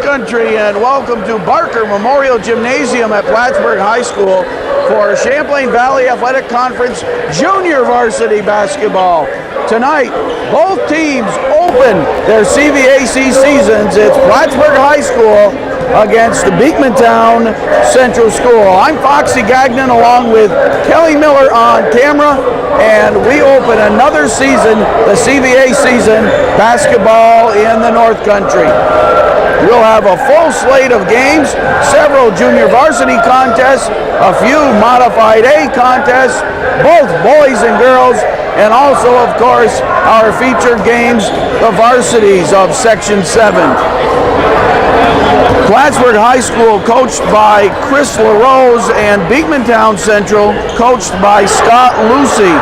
Country, and welcome to Barker Memorial Gymnasium at Plattsburgh High School for Champlain Valley Athletic Conference Junior Varsity Basketball. Tonight, both teams open their CVAC seasons. It's Plattsburgh High School against the Beekmantown Central School. I'm Foxy Gagnon along with Kelly Miller on camera, and we open another season, the CVA season, basketball in the North Country. We'll have a full slate of games, several junior varsity contests, a few modified A contests, both boys and girls, and also, of course, our featured games, the varsities of Section 7. Plattsburgh High School coached by Chris LaRose and Beekmantown Central coached by Scott Lucy.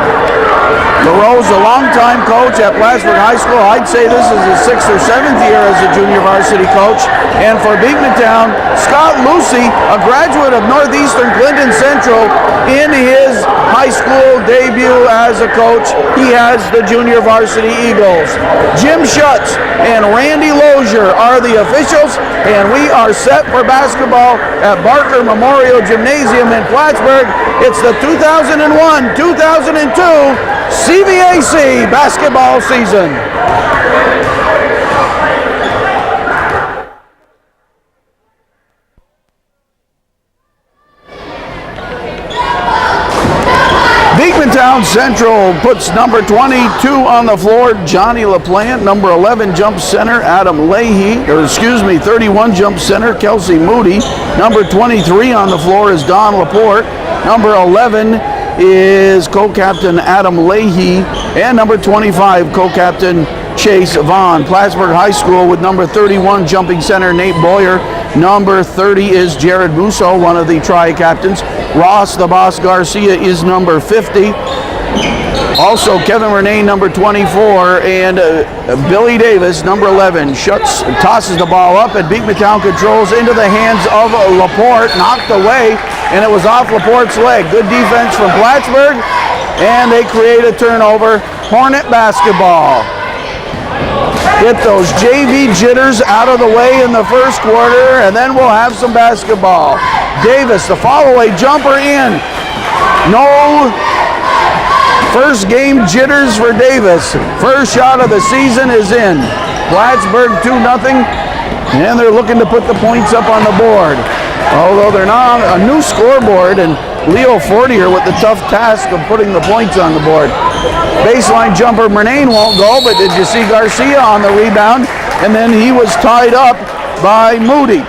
LaRose, a longtime coach at Plattsburgh High School. I'd say this is his 6th or 7th year as a junior varsity coach. And for Beekmantown, Scott Lucy, a graduate of Northeastern Clinton Central, in his high school debut as a coach, he has the junior varsity Eagles. Jim Schutz and Randy Lozier are the officials, and we are set for basketball at Barker Memorial Gymnasium in Plattsburgh. It's the 2001-2002 CVAC basketball season. Beekmantown Central puts number 22 on the floor, Johnny LaPlante. Number 11 jump center, Adam Leahy. 31 jump center, Kelsey Moody. Number 23 on the floor is Don Laporte. Number 11 is co-captain Adam Leahy, and number 25, co-captain Chase Vaughn. Plattsburgh High School with number 31 jumping center Nate Boyer. Number 30 is Jared Musso, one of the tri-captains. Ross the Boss Garcia is number 50. Also Kevin Renee, number 24, and Billy Davis, number 11. Schutz tosses the ball up, and Beekmantown controls into the hands of Laporte, knocked away, and it was off Laporte's leg. Good defense from Plattsburgh, and they create a turnover. Hornet basketball. Get those JV jitters out of the way in the first quarter, and then we'll have some basketball. Davis, the follow-away jumper in. No first game jitters for Davis. First shot of the season is in. Plattsburgh 2-0, and they're looking to put the points up on the board. Although they're not on a new scoreboard, and Leo Fortier with the tough task of putting the points on the board. Baseline jumper, Murnane won't go, but did you see Garcia on the rebound? And then he was tied up by Moody.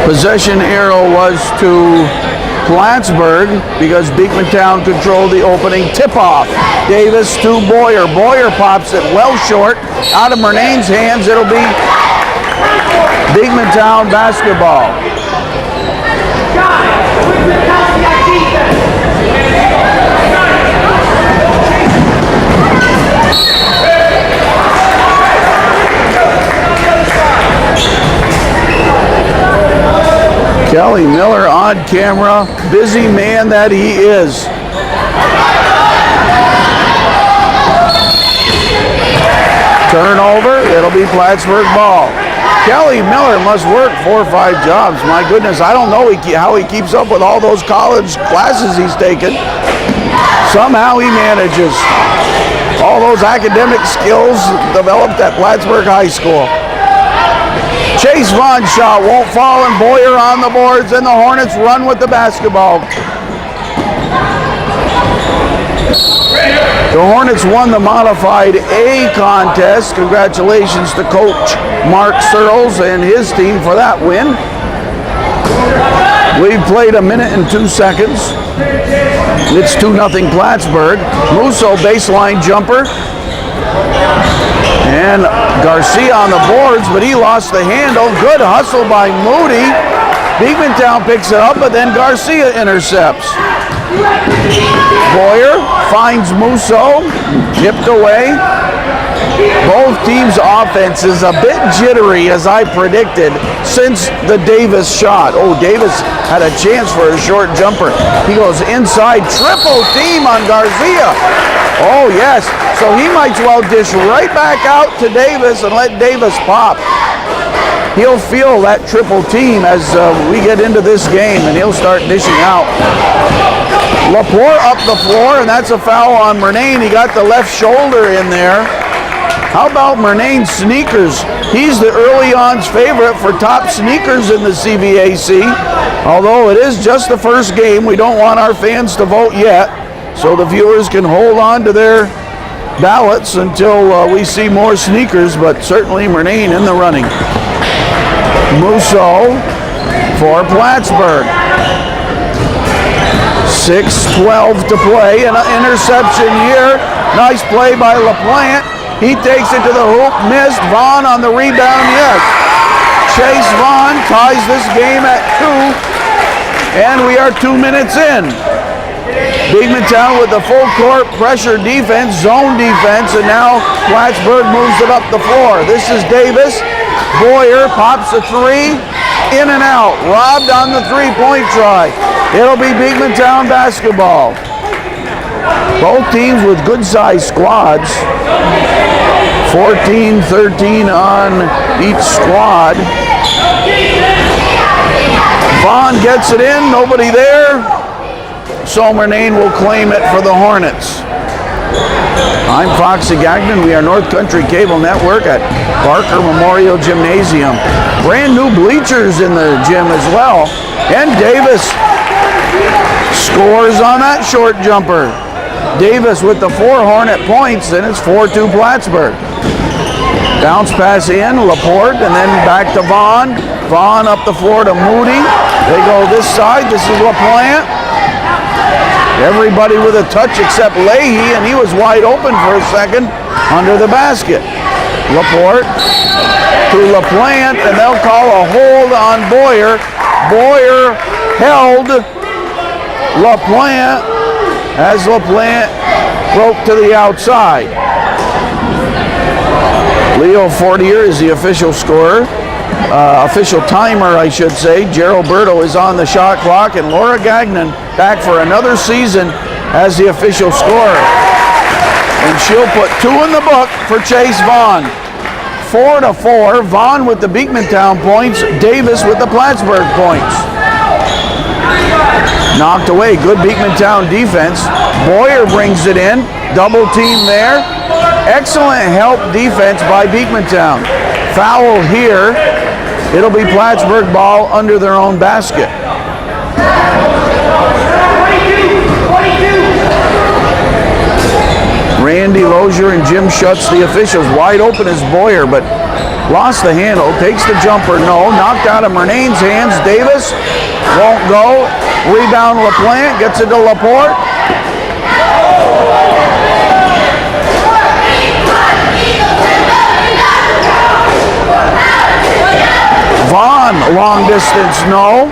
Possession arrow was to Plattsburgh because Beekmantown controlled the opening tip-off. Davis to Boyer. Boyer pops it well short. Out of Murnane's hands, it'll be Beekmantown basketball. Kelly Miller on camera, busy man that he is. Turnover, it'll be Plattsburgh ball. Kelly Miller must work 4 or 5 jobs. My goodness, I don't know how he keeps up with all those college classes he's taken. Somehow he manages. All those academic skills developed at Plattsburgh High School. Chase Vaughn's shot won't fall, and Boyer on the boards, and the Hornets run with the basketball. The Hornets won the modified A contest. Congratulations to Coach Mark Searles and his team for that win. We've played 1 minute and 2 seconds. It's 2-0 Plattsburgh. Musso baseline jumper. And Garcia on the boards, but he lost the handle. Good hustle by Moody. Beekmantown picks it up, but then Garcia intercepts. Boyer finds Musso, tipped away. Both teams' offense is a bit jittery, as I predicted, since the Davis shot. Oh, Davis had a chance for a short jumper. He goes inside, triple team on Garcia. Oh, yes. So he might as well dish right back out to Davis and let Davis pop. He'll feel that triple team as we get into this game, and he'll start dishing out. Laporte up the floor, and that's a foul on Murnane. He got the left shoulder in there. How about Murnane's sneakers? He's the early on's favorite for top sneakers in the CVAC. Although it is just the first game, we don't want our fans to vote yet, so the viewers can hold on to their ballots until we see more sneakers, but certainly Murnane in the running. Musso for Plattsburgh. 6:12 to play, and an interception here. Nice play by LaPlante. He takes it to the hoop, missed. Vaughn on the rebound, yes. Chase Vaughn ties this game at 2, and we are 2 minutes in. Beekmantown with the full court pressure defense, zone defense, and now Plattsburgh moves it up the floor. This is Davis. Boyer pops a three, in and out. Robbed on the three-point try. It'll be Beekmantown basketball. Both teams with good-sized squads. 14, 13 on each squad. Vaughn gets it in, nobody there. So Murnane will claim it for the Hornets. I'm Foxy Gagnon. We are North Country Cable Network at Barker Memorial Gymnasium. Brand new bleachers in the gym as well. And Davis scores on that short jumper. Davis with the 4 Hornet points, and it's 4-2 Plattsburgh. Bounce pass in, Laporte, and then back to Vaughn. Vaughn up the floor to Moody. They go this side. This is LaPlante. Everybody with a touch except Leahy, and he was wide open for a second under the basket. Laporte to LaPlante, and they'll call a hold on Boyer. Boyer held LaPlante as LaPlante broke to the outside. Leo Fortier is the official scorer. Official timer, I should say. Gerald Berto is on the shot clock, and Laura Gagnon back for another season as the official scorer. And she'll put 2 in the book for Chase Vaughn. 4-4. Vaughn with the Beekmantown points. Davis with the Plattsburgh points. Knocked away. Good Beekmantown defense. Boyer brings it in. Double team there. Excellent help defense by Beekmantown. Foul here. It'll be Plattsburgh ball under their own basket. Randy Lozier and Jim Schutz, the officials. Wide open is Boyer, but lost the handle. Takes the jumper, no. Knocked out of Murnane's hands. Davis won't go. Rebound LaPlante, gets it to Laporte. Vaughn, long distance, no.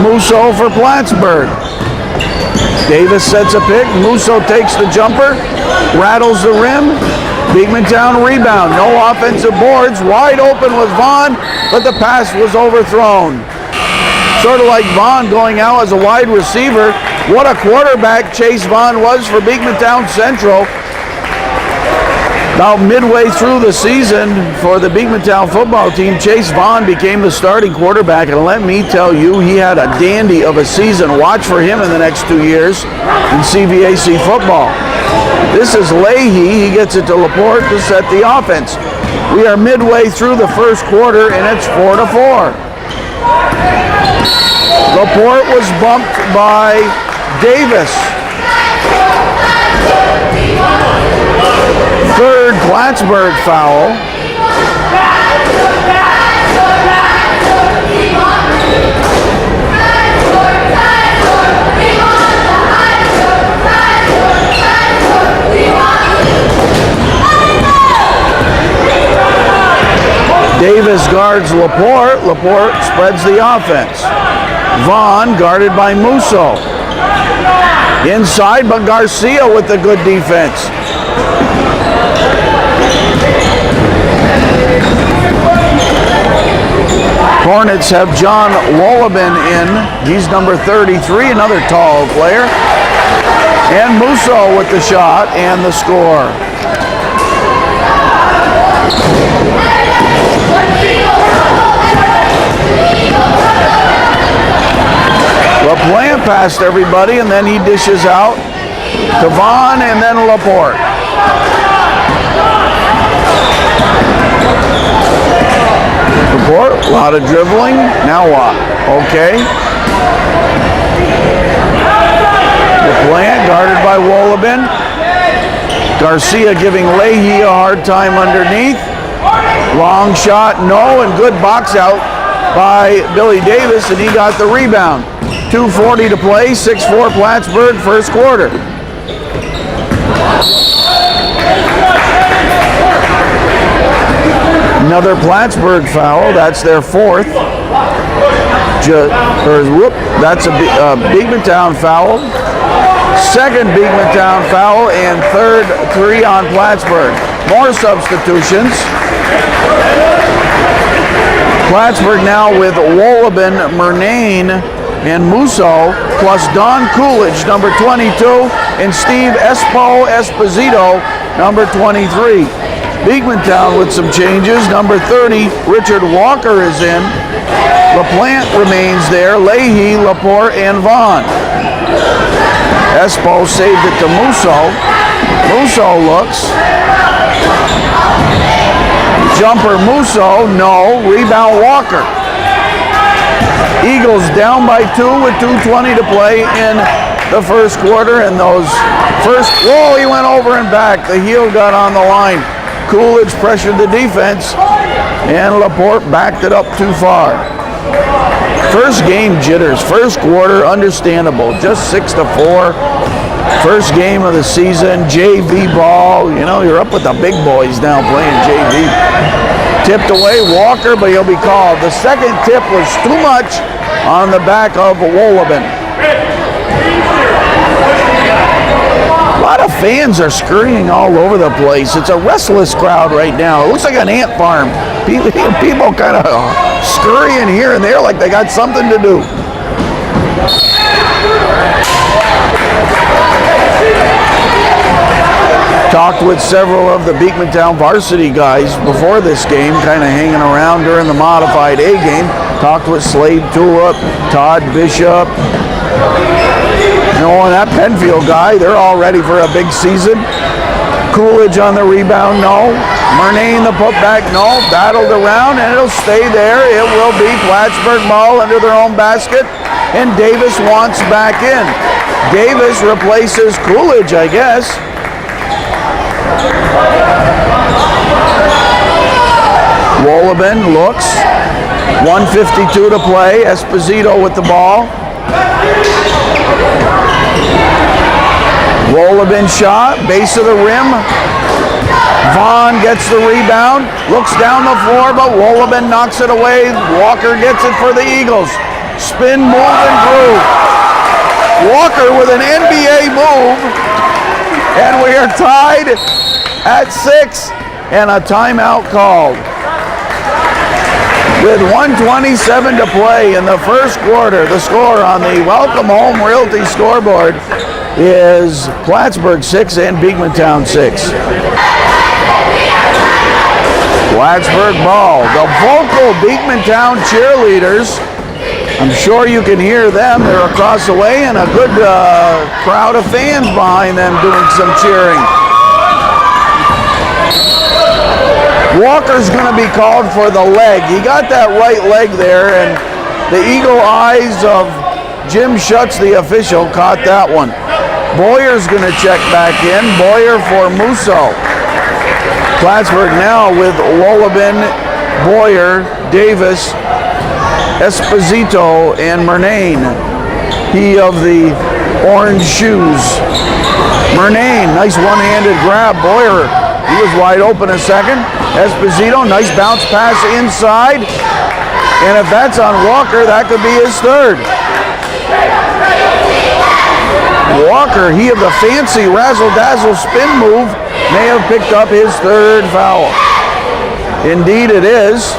Musso for Plattsburgh. Davis sets a pick. Musso takes the jumper, rattles the rim. Beekmantown rebound. No offensive boards. Wide open was Vaughn, but the pass was overthrown. Sort of like Vaughn going out as a wide receiver. What a quarterback Chase Vaughn was for Beekmantown Central. About midway through the season for the Beekmantown football team, Chase Vaughn became the starting quarterback, and let me tell you, he had a dandy of a season. Watch for him in the next 2 years in CVAC football. This is Leahy. He gets it to Laporte to set the offense. We are midway through the first quarter, and it's 4-4. Laporte was bumped by Davis. Third Plattsburgh foul. Davis guards Laporte. Laporte spreads the offense. Vaughn guarded by Musso. Inside, but Garcia with the good defense. Hornets have John Wolleben in. He's number 33, another tall player. And Musso with the shot and the score. LaPlante passed everybody, and then he dishes out to Vaughn and then Laporte. Laporte, a lot of dribbling. Now what? Okay. LaPlante guarded by Wolleben. Garcia giving Leahy a hard time underneath. Long shot, no, and good box out by Billy Davis, and he got the rebound. 2:40 to play, 6-4 Plattsburgh, first quarter. Another Plattsburgh foul, that's their fourth. That's a Beekmantown foul. Second Beekmantown foul, and third 3 on Plattsburgh. More substitutions. Plattsburgh now with Wolleben, Murnane, and Musso, plus Don Coolidge, number 22, and Steve Esposito, number 23. Beekmantown with some changes. Number 30, Richard Walker is in. LaPlante remains there. Leahy, Laporte, and Vaughn. Espo saved it to Musso. Musso looks. Jumper Musso, no. Rebound Walker. Eagles down by 2 with 2:20 to play in the first quarter. And those whoa, he went over and back. The heel got on the line. Coolidge pressured the defense, and Laporte backed it up too far. First game jitters, first quarter, understandable. Just 6-4. First game of the season, JV ball. You know, you're up with the big boys now playing JV. Tipped away, Walker, but he'll be called. The second tip was too much on the back of Wolleben. A lot of fans are scurrying all over the place. It's a restless crowd right now. It looks like an ant farm. People kind of scurrying here and there like they got something to do. Talked with several of the Beekmantown varsity guys before this game, kind of hanging around during the modified A game. Talked with Slade Tulip, Todd Bishop. You know, and that Penfield guy, they're all ready for a big season. Coolidge on the rebound, no. Murnane the putback, no. Battled around, and it'll stay there. It will be Plattsburgh ball under their own basket, and Davis wants back in. Davis replaces Coolidge, I guess. Wolleben looks. 1:52 to play. Esposito with the ball. Wolleben shot, base of the rim. Vaughn gets the rebound, looks down the floor, but Wolleben knocks it away. Walker gets it for the Eagles. Spin, move, and groove. Walker with an NBA move, and we are tied at 6, and a timeout called. With 1:27 to play in the first quarter, the score on the Welcome Home Realty scoreboard is Plattsburgh 6 and Beekmantown 6. Plattsburgh ball. The vocal Beekmantown cheerleaders. I'm sure you can hear them. They're across the way, and a good crowd of fans behind them doing some cheering. Walker's going to be called for the leg. He got that right leg there, and the eagle eyes of Jim Schutz, the official, caught that one. Boyer's going to check back in. Boyer for Musso. Plattsburgh now with Wolleben, Boyer, Davis, Esposito, and Murnane. He of the orange shoes. Murnane, nice one-handed grab. Boyer, he was wide open a second. Esposito, nice bounce pass inside. And if that's on Walker, that could be his third. Walker, he of the fancy razzle-dazzle spin move, may have picked up his third foul. Indeed it is.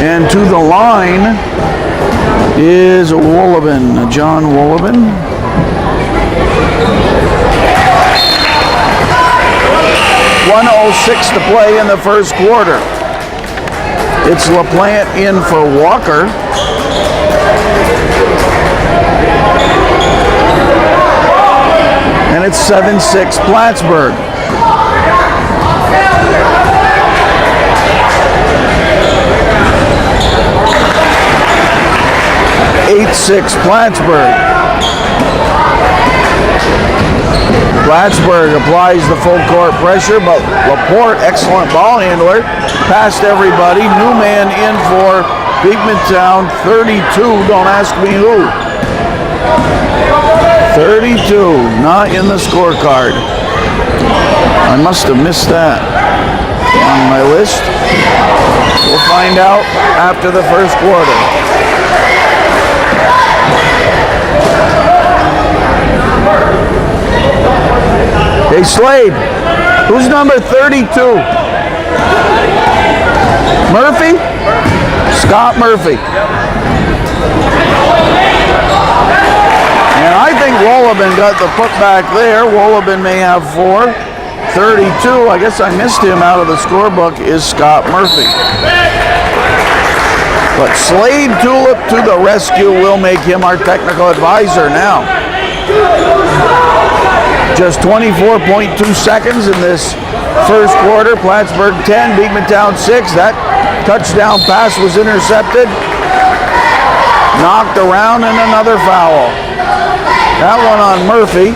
And to the line is Woolabin, John Woolabin. .106 to play in the first quarter. It's LaPlante in for Walker. And it's 7-6 Plattsburgh. Plattsburgh applies the full court pressure, but Laporte, excellent ball handler, past everybody. New man in for Beekmantown, 32, don't ask me who. 32, not in the scorecard. I must have missed that on my list. We'll find out after the first quarter. Hey Slade, who's number 32? Murphy? Scott Murphy. And I think Woolabin got the putback there. Woolabin may have 4. 32, I guess I missed him out of the scorebook, is Scott Murphy. But Slade Tulip to the rescue. Will make him our technical advisor now. Just 24.2 seconds in this first quarter. Plattsburgh 10, Beekmantown 6. That touchdown pass was intercepted. Knocked around and another foul. That one on Murphy.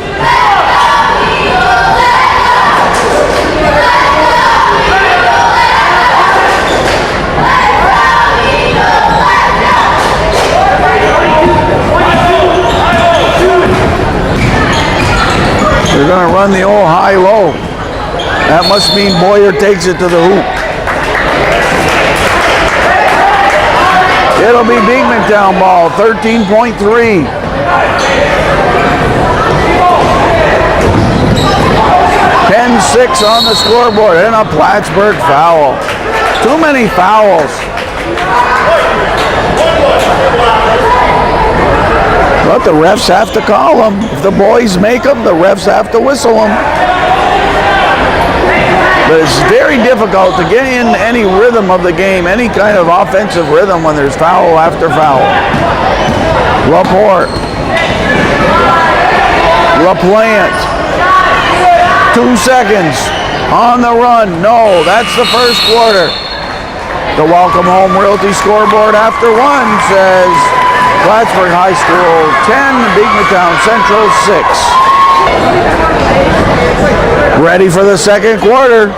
They're going to run the old high-low. That must mean Boyer takes it to the hoop. It'll be Beekmantown ball, 13.3. 10-6 on the scoreboard, and a Plattsburgh foul. Too many fouls. But the refs have to call them. If the boys make them, the refs have to whistle them. But it's very difficult to get in any rhythm of the game, any kind of offensive rhythm when there's foul after foul. Laporte. LaPlante. 2 seconds. On the run. No, that's the first quarter. The Welcome Home Realty scoreboard after 1 says Plattsburgh High School 10, Beekmantown Central 6. Ready for the second quarter.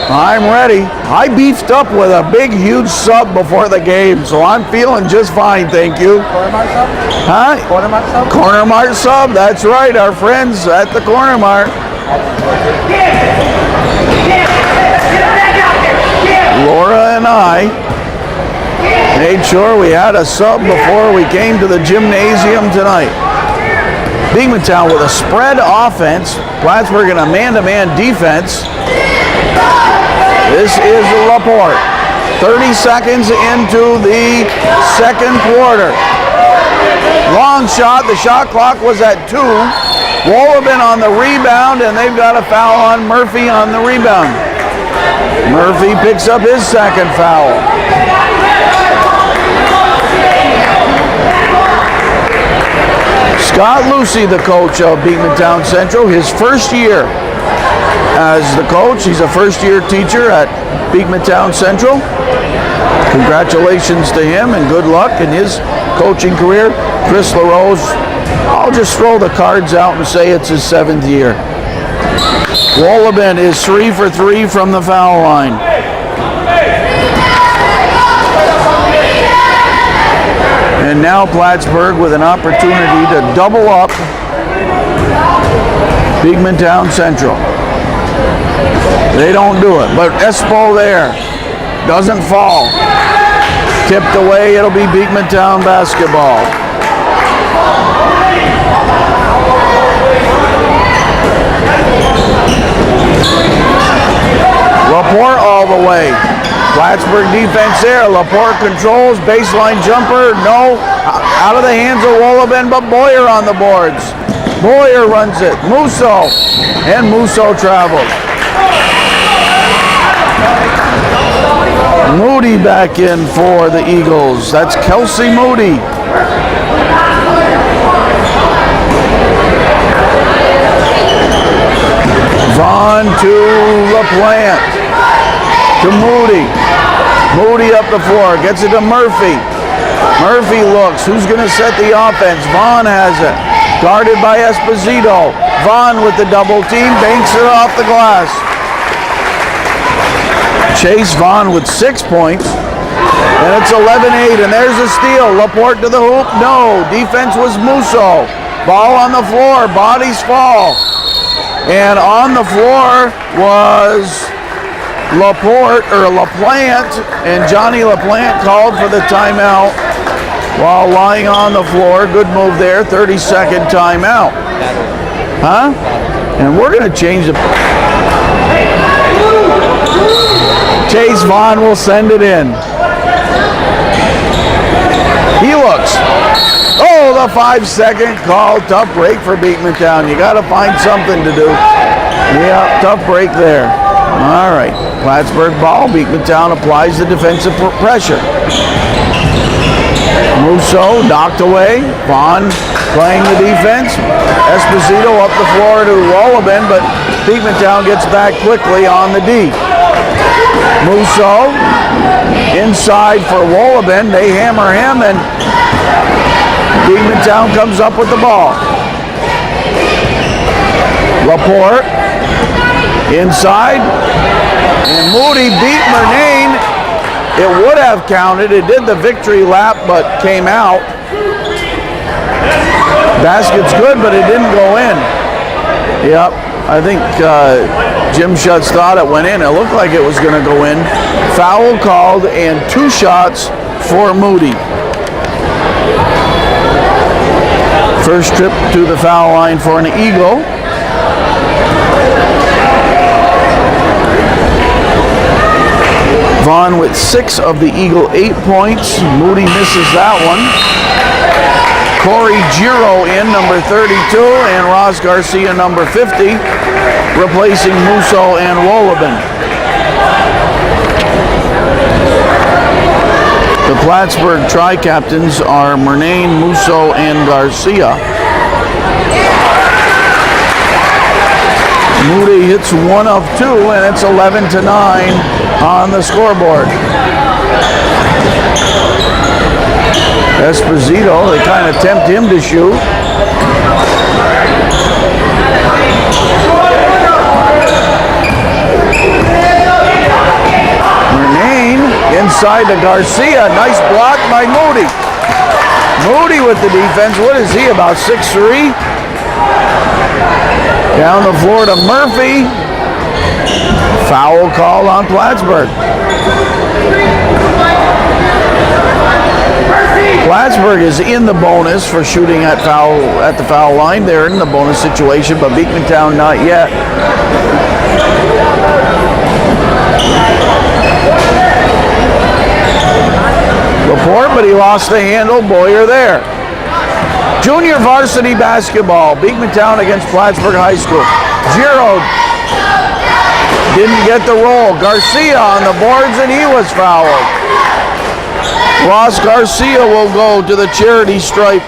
I'm ready. I beefed up with a big, huge sub before the game, so I'm feeling just fine, thank you. Corner Mart sub? Huh? Corner Mart sub? Corner Mart sub, that's right, our friends at the Corner Mart. Laura and I made sure we had a sub before we came to the gymnasium tonight. Beekmantown with a spread offense. Plattsburgh in a man-to-man defense. This is Laporte. 30 seconds into the second quarter. Long shot. The shot clock was at 2. Woolabin on the rebound, and they've got a foul on Murphy on the rebound. Murphy picks up his second foul. Scott Lucy, the coach of Beekmantown Central, his first year as the coach. He's a first-year teacher at Beekmantown Central. Congratulations to him and good luck in his coaching career. Chris LaRose, I'll just throw the cards out and say it's his 7th year. Woolabin is 3 for 3 from the foul line. And now Plattsburgh with an opportunity to double up Beekmantown Central. They don't do it, but Espo there doesn't fall. Tipped away, it'll be Beekmantown basketball. away. Plattsburgh defense there. Laporte controls, baseline jumper, no. Out of the hands of Wolleben, but Boyer on the boards. Boyer runs it. Musso, and Musso travels. Moody back in for the Eagles. That's Kelsey Moody. Vaughn to LaPlante. To Moody. Moody up the floor. Gets it to Murphy. Murphy looks. Who's going to set the offense? Vaughn has it. Guarded by Esposito. Vaughn with the double team. Banks it off the glass. Chase Vaughn with 6 points. And it's 11-8. And there's a steal. Laporte to the hoop. No. Defense was Musso. Ball on the floor. Bodies fall. And on the floor was LaPlante, and Johnny LaPlante called for the timeout while lying on the floor. Good move there, 30-second timeout. Huh? And we're going to change the... Chase Vaughn will send it in. He looks. Oh, the 5-second call. Tough break for Beekmantown. You got to find something to do. Yeah, tough break there. All right, Plattsburgh ball. Beekmantown applies the defensive pressure. Musso knocked away. Vaughn playing the defense. Esposito up the floor to Wolleben, but Beekmantown gets back quickly on the D. Musso inside for Wolleben. They hammer him, and Beekmantown comes up with the ball. Laporte inside, and Moody beat Murnane. It would have counted. It did the victory lap, but came out. Basket's good, but it didn't go in. Yep, I think Jim Schutz thought it went in. It looked like it was going to go in. Foul called, and 2 shots for Moody. First trip to the foul line for an Eagle. Vaughn with 6 of the Eagle 8 points. Moody misses that one. Corey Giro in, number 32, and Ross Garcia, number 50, replacing Musso and Wolleben. The Plattsburgh Tri-Captains are Murnane, Musso, and Garcia. Moody hits 1 of 2, and it's 11-9 on the scoreboard. Esposito, they kind of tempt him to shoot. Murnane inside to Garcia. Nice block by Moody. Moody with the defense. What is he, about 6'3"? Down the floor to Murphy. Foul call on Plattsburgh. Plattsburgh is in the bonus for shooting at the foul line. They're in the bonus situation, but Beekmantown not yet. Laporte, but he lost the handle. Boyer there. Junior varsity basketball. Beekmantown against Plattsburgh High School. Giro didn't get the roll. Garcia on the boards, and he was fouled. Ross Garcia will go to the charity stripe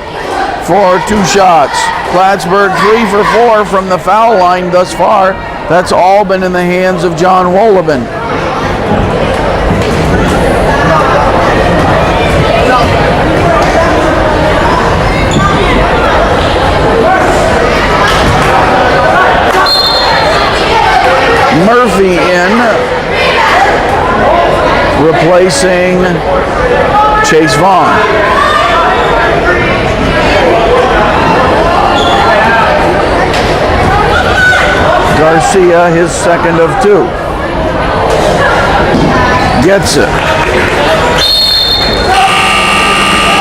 for 2 shots. Plattsburgh 3 for 4 from the foul line thus far. That's all been in the hands of John Wolleben. Murphy in, replacing Chase Vaughn. Garcia, his 2nd of 2. Gets it.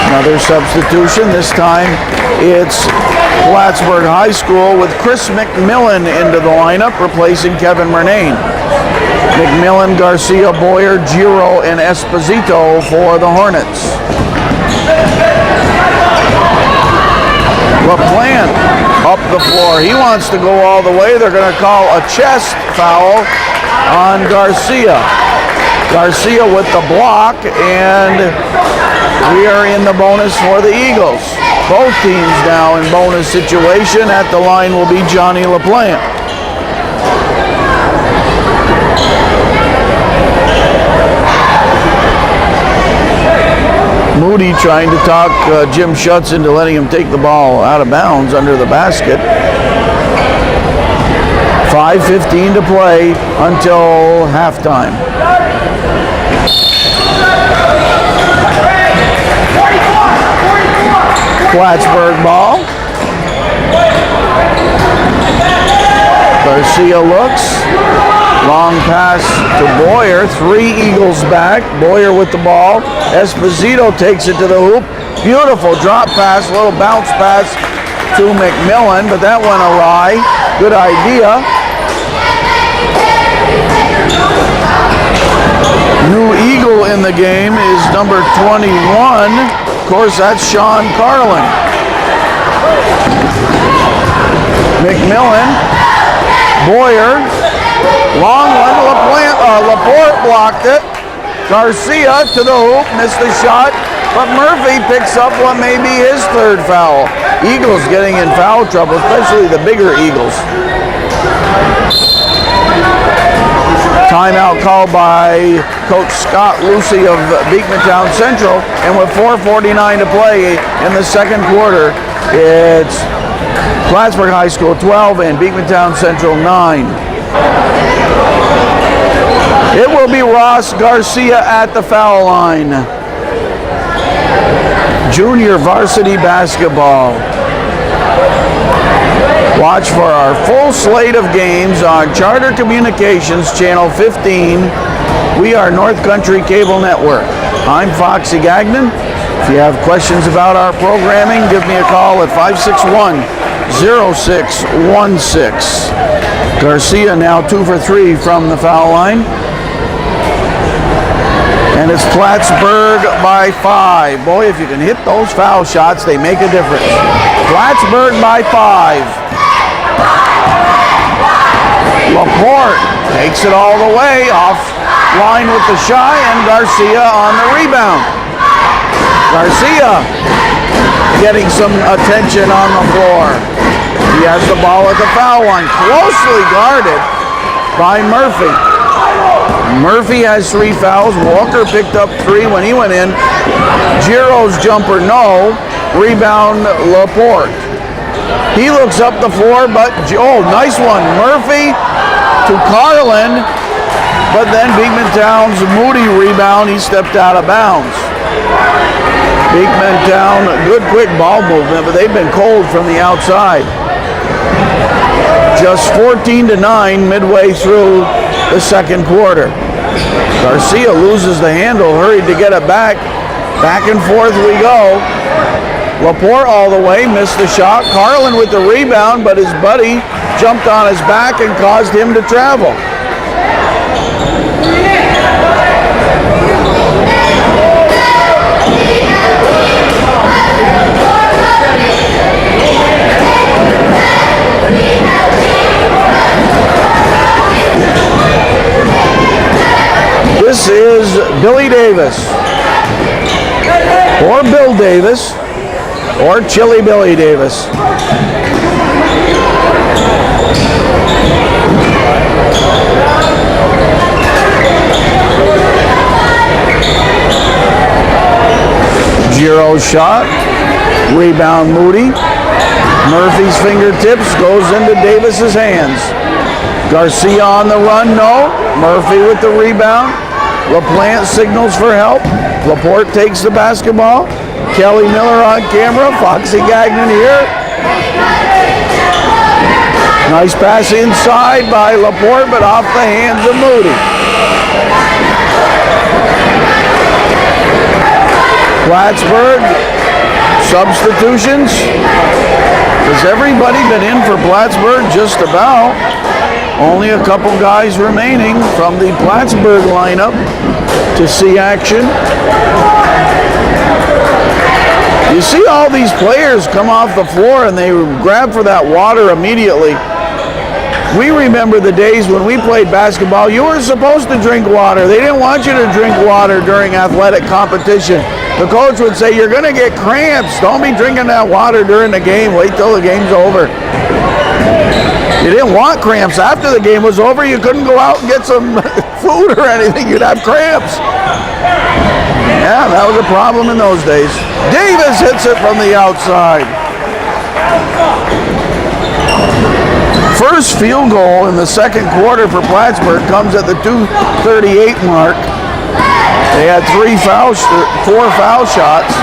Another substitution. This time it's Plattsburgh High School with Chris McMillan into the lineup, replacing Kevin Murnane. McMillan, Garcia, Boyer, Giro, and Esposito for the Hornets. LaPlante up the floor. He wants to go all the way. They're going to call a chest foul on Garcia. Garcia with the block, and we are in the bonus for the Eagles. Both teams now in bonus situation. At the line will be Johnny LaPlante. Moody trying to talk Jim Schutz into letting him take the ball out of bounds under the basket. 5:15 to play until halftime. Plattsburgh ball. Garcia looks. Long pass to Boyer. 3 Eagles back. Boyer with the ball. Esposito takes it to the hoop. Beautiful drop pass, little bounce pass to McMillan, but that went awry. Good idea. New Eagle in the game is number 21. Of course, that's Sean Carlin. McMillan. Boyer. Long one. LaPorte blocked it. Garcia to the hoop, missed the shot, but Murphy picks up what may be his 3rd foul. Eagles getting in foul trouble, especially the bigger Eagles. Timeout called by Coach Scott Lucy of Beekmantown Central, and with 4:49 to play in the second quarter, it's Plattsburgh High School 12 and Beekmantown Central 9. It will be Ross Garcia at the foul line. Junior varsity basketball. Watch for our full slate of games on Charter Communications Channel 15. We are North Country Cable Network. I'm Foxy Gagnon. If you have questions about our programming, give me a call at 561-0616. Garcia now 2 for 3 from the foul line. And it's Plattsburgh by 5. Boy, if you can hit those foul shots, they make a difference. Plattsburgh by 5. LaPorte takes it all the way, off line with the shot, and Garcia on the rebound. Garcia getting some attention on the floor. He has the ball at the foul line, closely guarded by Murphy. Murphy has 3 fouls. Walker picked up 3 when he went in. Giro's jumper, no. Rebound, LaPorte. He looks up the floor, but, oh, nice one. Murphy to Carlin, but then Beekmantown's Moody rebound. He stepped out of bounds. Beekmantown, good quick ball movement, but they've been cold from the outside. Just 14-9 midway through the second quarter. Garcia loses the handle, hurried to get it back. Back and forth we go. LaPorte all the way, missed the shot. Carlin with the rebound, but his buddy jumped on his back and caused him to travel. This is Billy Davis, or Bill Davis, or Chili Billy Davis. Giro shot, rebound Moody. Murphy's fingertips goes into Davis's hands. Garcia on the run, no. Murphy with the rebound. LaPlante signals for help. LaPorte takes the basketball. Kelly Miller on camera. Foxy Gagnon here. Nice pass inside by LaPorte, but off the hands of Moody. Plattsburgh, substitutions. Has everybody been in for Plattsburgh? Just about. Only a couple guys remaining from the Plattsburgh lineup to see action. You see all these players come off the floor and they grab for that water immediately. We remember the days when we played basketball. You were supposed to drink water. They didn't want you to drink water during athletic competition. The coach would say, you're going to get cramps. Don't be drinking that water during the game. Wait till the game's over. You didn't want cramps. After the game was over, you couldn't go out and get some food or anything. You'd have cramps. Yeah, that was a problem in those days. Davis hits it from the outside. First field goal in the second quarter for Plattsburgh comes at the 2:38 mark. They had 4 foul shots.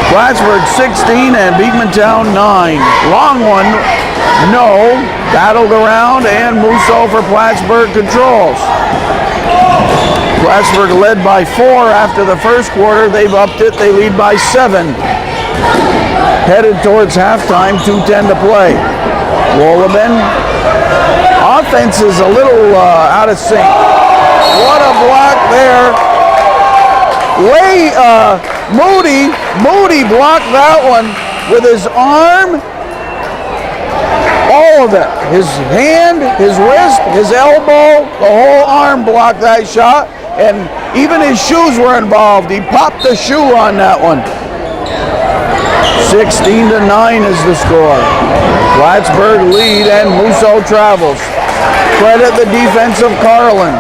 Plattsburgh 16 and Beekmantown 9. Long one, no. Battled around and Musso for Plattsburgh controls. Plattsburgh led by 4 after the first quarter. They've upped it. They lead by 7. Headed towards halftime, 2:10 to play. Wolobin. Offense is a little out of sync. What a block there. Moody blocked that one with his arm. All of it. His hand, his wrist, his elbow, the whole arm blocked that shot. And even his shoes were involved. He popped the shoe on that one. 16-9 is the score. Plattsburgh lead and Musso travels. Credit the defense of Carlin.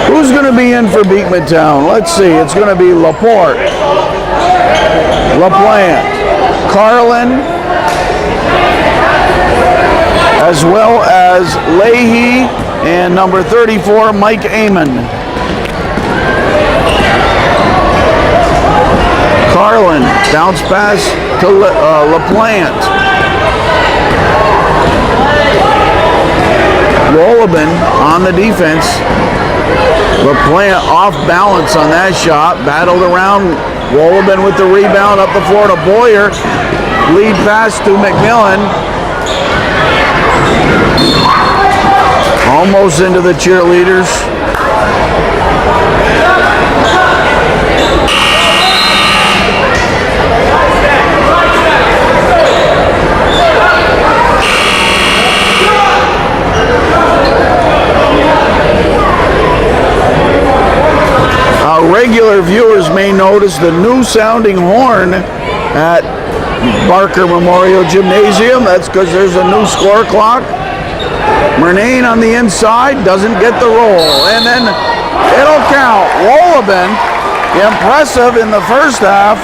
Who's going to be in for Beekmantown? Let's see. It's going to be Laporte, LaPlante, Carlin, as well as Leahy and number 34, Mike Amon. Carlin, bounce pass to LaPlante. Wolobin on the defense. LaPlante off balance on that shot. Battled around. Wolobin with the rebound up the floor to Boyer. Lead pass to McMillan. Almost into the cheerleaders. Regular viewers may notice the new sounding horn at Barker Memorial Gymnasium. That's because there's a new score clock. Murnane on the inside doesn't get the roll, and then it'll count. Wolobin, impressive in the first half.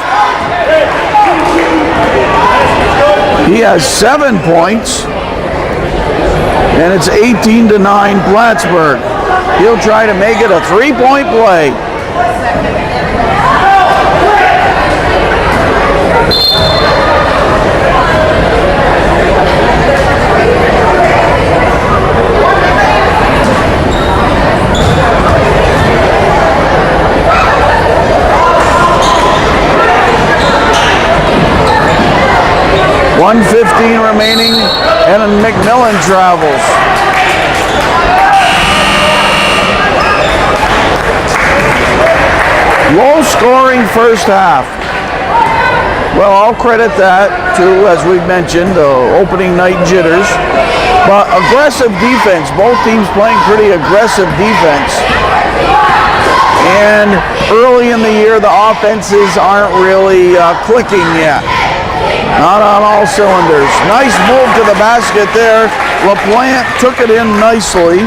He has 7 points, and it's 18-9 Plattsburgh. He'll try to make it a 3-point play. .115 remaining, and McMillan travels. Low scoring first half. Well, I'll credit that to, as we mentioned, the opening night jitters. But aggressive defense. Both teams playing pretty aggressive defense. And early in the year, the offenses aren't really clicking yet. Not on all cylinders. Nice move to the basket there. LaPlante took it in nicely.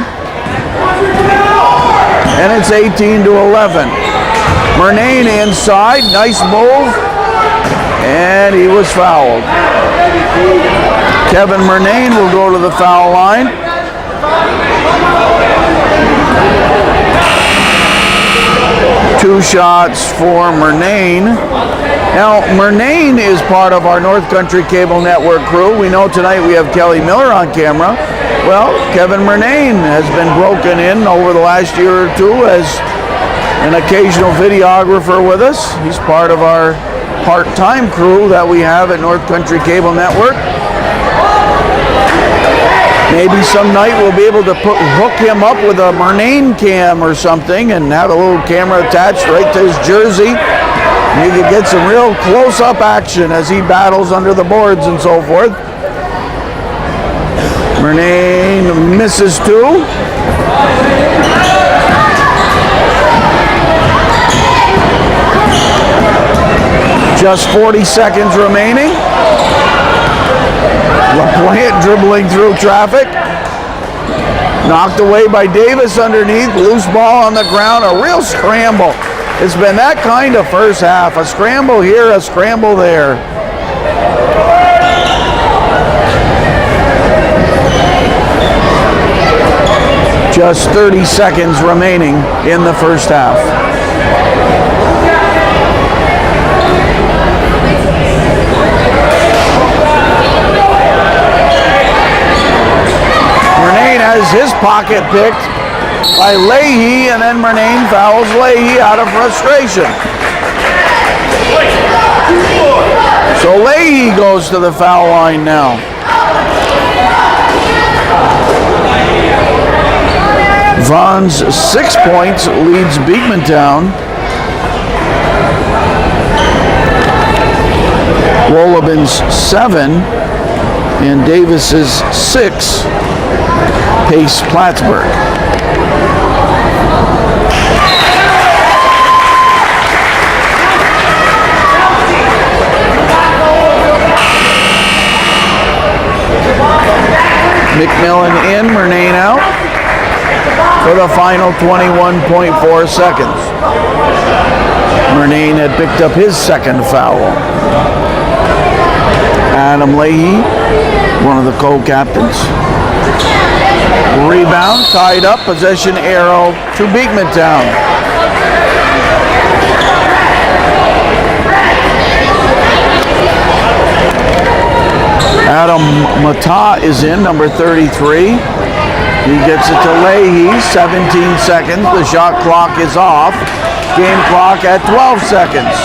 And it's 18-11. Murnane inside, nice move, and he was fouled. Kevin Murnane will go to the foul line. Two shots for Murnane. Now, Murnane is part of our North Country Cable Network crew. We know tonight we have Kelly Miller on camera. Well, Kevin Murnane has been broken in over the last year or two as an occasional videographer with us. He's part of our part-time crew that we have at North Country Cable Network. Maybe some night we'll be able to hook him up with a Murnane cam or something and have a little camera attached right to his jersey. You can get some real close-up action as he battles under the boards and so forth. Murnane misses two. Just 40 seconds remaining. LaPlante dribbling through traffic. Knocked away by Davis underneath. Loose ball on the ground. A real scramble. It's been that kind of first half. A scramble here, a scramble there. Just 30 seconds remaining in the first half. Murnane has his pocket picked by Leahy, and then Murnane fouls Leahy out of frustration. So Leahy goes to the foul line now. Vaughn's 6 points leads Beekmantown. Wolobin's 7 and Davis's 6 pace Plattsburgh. McMillan in, Murnane out for the final 21.4 seconds. Murnane had picked up his second foul. Adam Leahy, one of the co-captains. Rebound, tied up, possession arrow to Beekmantown. Adam Mata is in, number 33. He gets it to Leahy, 17 seconds. The shot clock is off. Game clock at 12 seconds.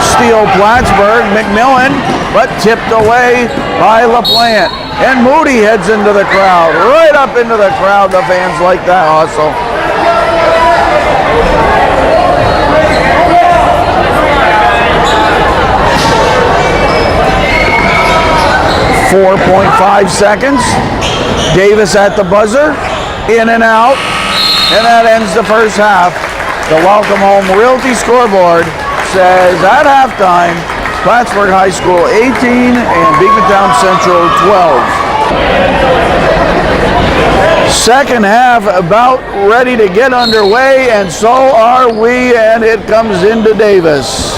Steal Plattsburgh, McMillan, but tipped away by LaPlante. And Moody heads into the crowd, right up into the crowd. The fans like that hustle. .5 seconds. Davis at the buzzer, in and out, and that ends the first half. The Welcome Home Realty scoreboard says at halftime, Plattsburgh High School 18 and Beekmantown Central 12. Second half about ready to get underway, and so are we, and it comes into Davis.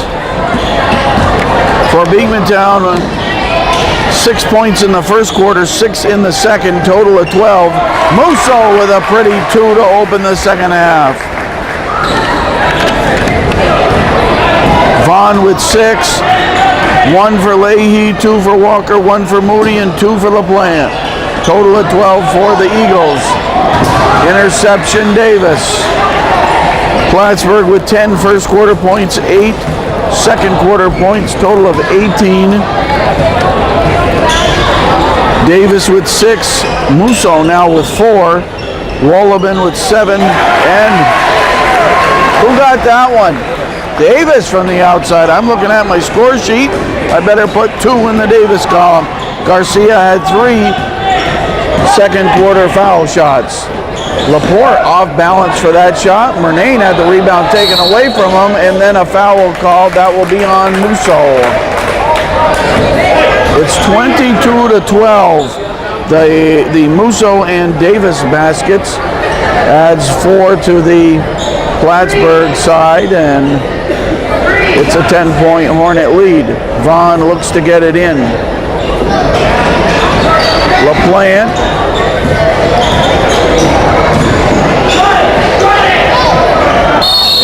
For Beekmantown, 6 points in the first quarter, 6 in the second, total of 12. Musso with a pretty 2 to open the second half. Vaughn with 6, 1 for Leahy, 2 for Walker, 1 for Moody, and 2 for LaPlante. Total of 12 for the Eagles. Interception, Davis. Plattsburgh with 10 first quarter points, 8 second quarter points, total of 18. Davis with 6, Musso now with 4, Wolobin with 7, and who got that one? Davis from the outside. I'm looking at my score sheet. I better put 2 in the Davis column. Garcia had 3 second quarter foul shots. Laporte off balance for that shot. Murnane had the rebound taken away from him, and then a foul called. That will be on Musso. It's 22 to 12. The Musso and Davis baskets adds 4 to the Plattsburgh side, and it's a 10-point Hornet lead. Vaughn looks to get it in. LaPlante.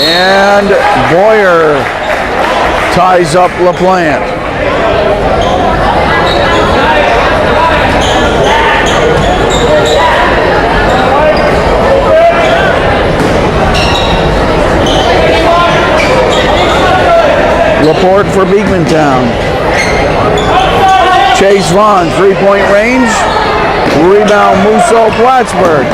And Boyer ties up LaPlante. Laporte for Beekmantown. Chase Vaughn, 3-point range. Rebound Musso, Plattsburgh.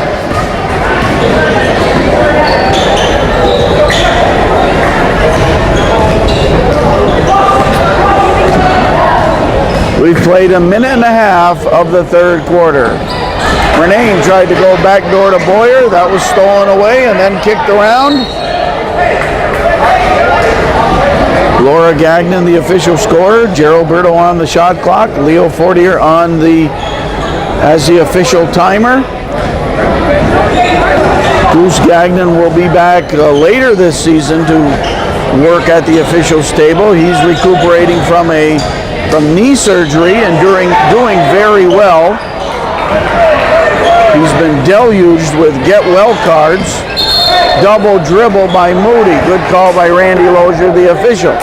We've played a minute and a half of the third quarter. Renane tried to go backdoor to Boyer. That was stolen away and then kicked around. Laura Gagnon, the official scorer. Geralberto on the shot clock. Leo Fortier on as the official timer. Goose Gagnon will be back later this season to work at the officials table. He's recuperating from knee surgery and doing very well. He's been deluged with get well cards. Double dribble by Moody. Good call by Randy Lozier, the official.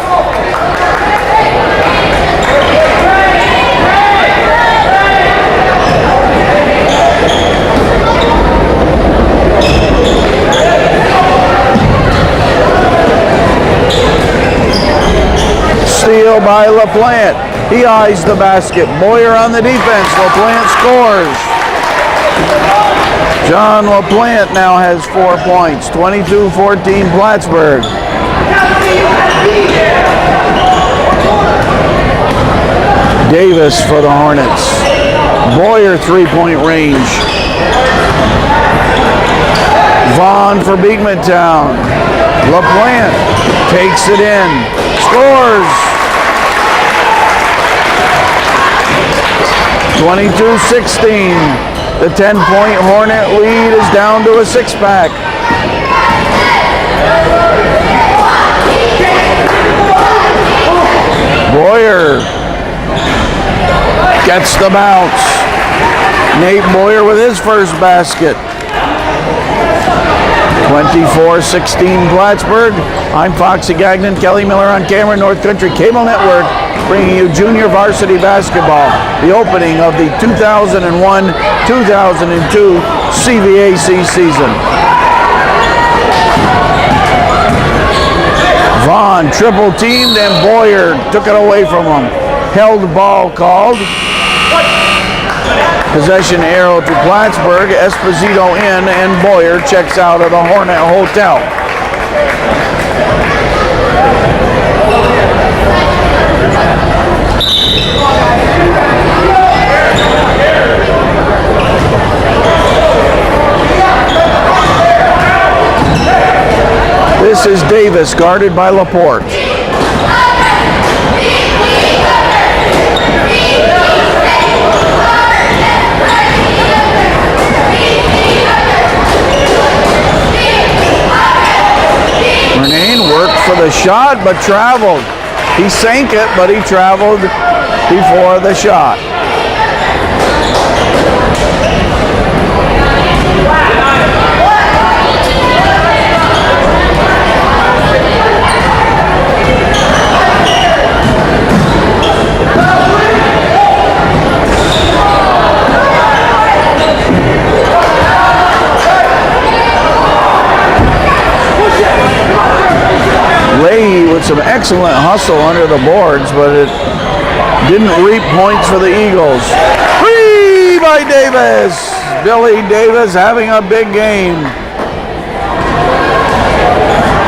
Steal by LaPlante. He eyes the basket. Boyer on the defense. LaPlante scores. John LaPlante now has 4 points. 22-14 Plattsburgh. Davis for the Hornets. Boyer 3-point range. Vaughn for Beekmantown. LaPlante takes it in. Scores. 22-16. The 10-point Hornet lead is down to a 6-pack. Boyer gets the bounce. Nate Boyer with his first basket. 24-16 Plattsburgh. I'm Foxy Gagnon, Kelly Miller on camera, North Country Cable Network, bringing you junior varsity basketball, the opening of the 2001-2002 CVAC season. Vaughn triple teamed and Boyer took it away from him. Held ball called. Possession arrow to Plattsburgh. Esposito in and Boyer checks out of the Hornet Hotel. This is Davis, guarded by Laporte. Renane worked for the shot, but traveled. He sank it, but he traveled before the shot. Leahy with some excellent hustle under the boards, but it didn't reap points for the Eagles. Free by Davis. Billy Davis having a big game.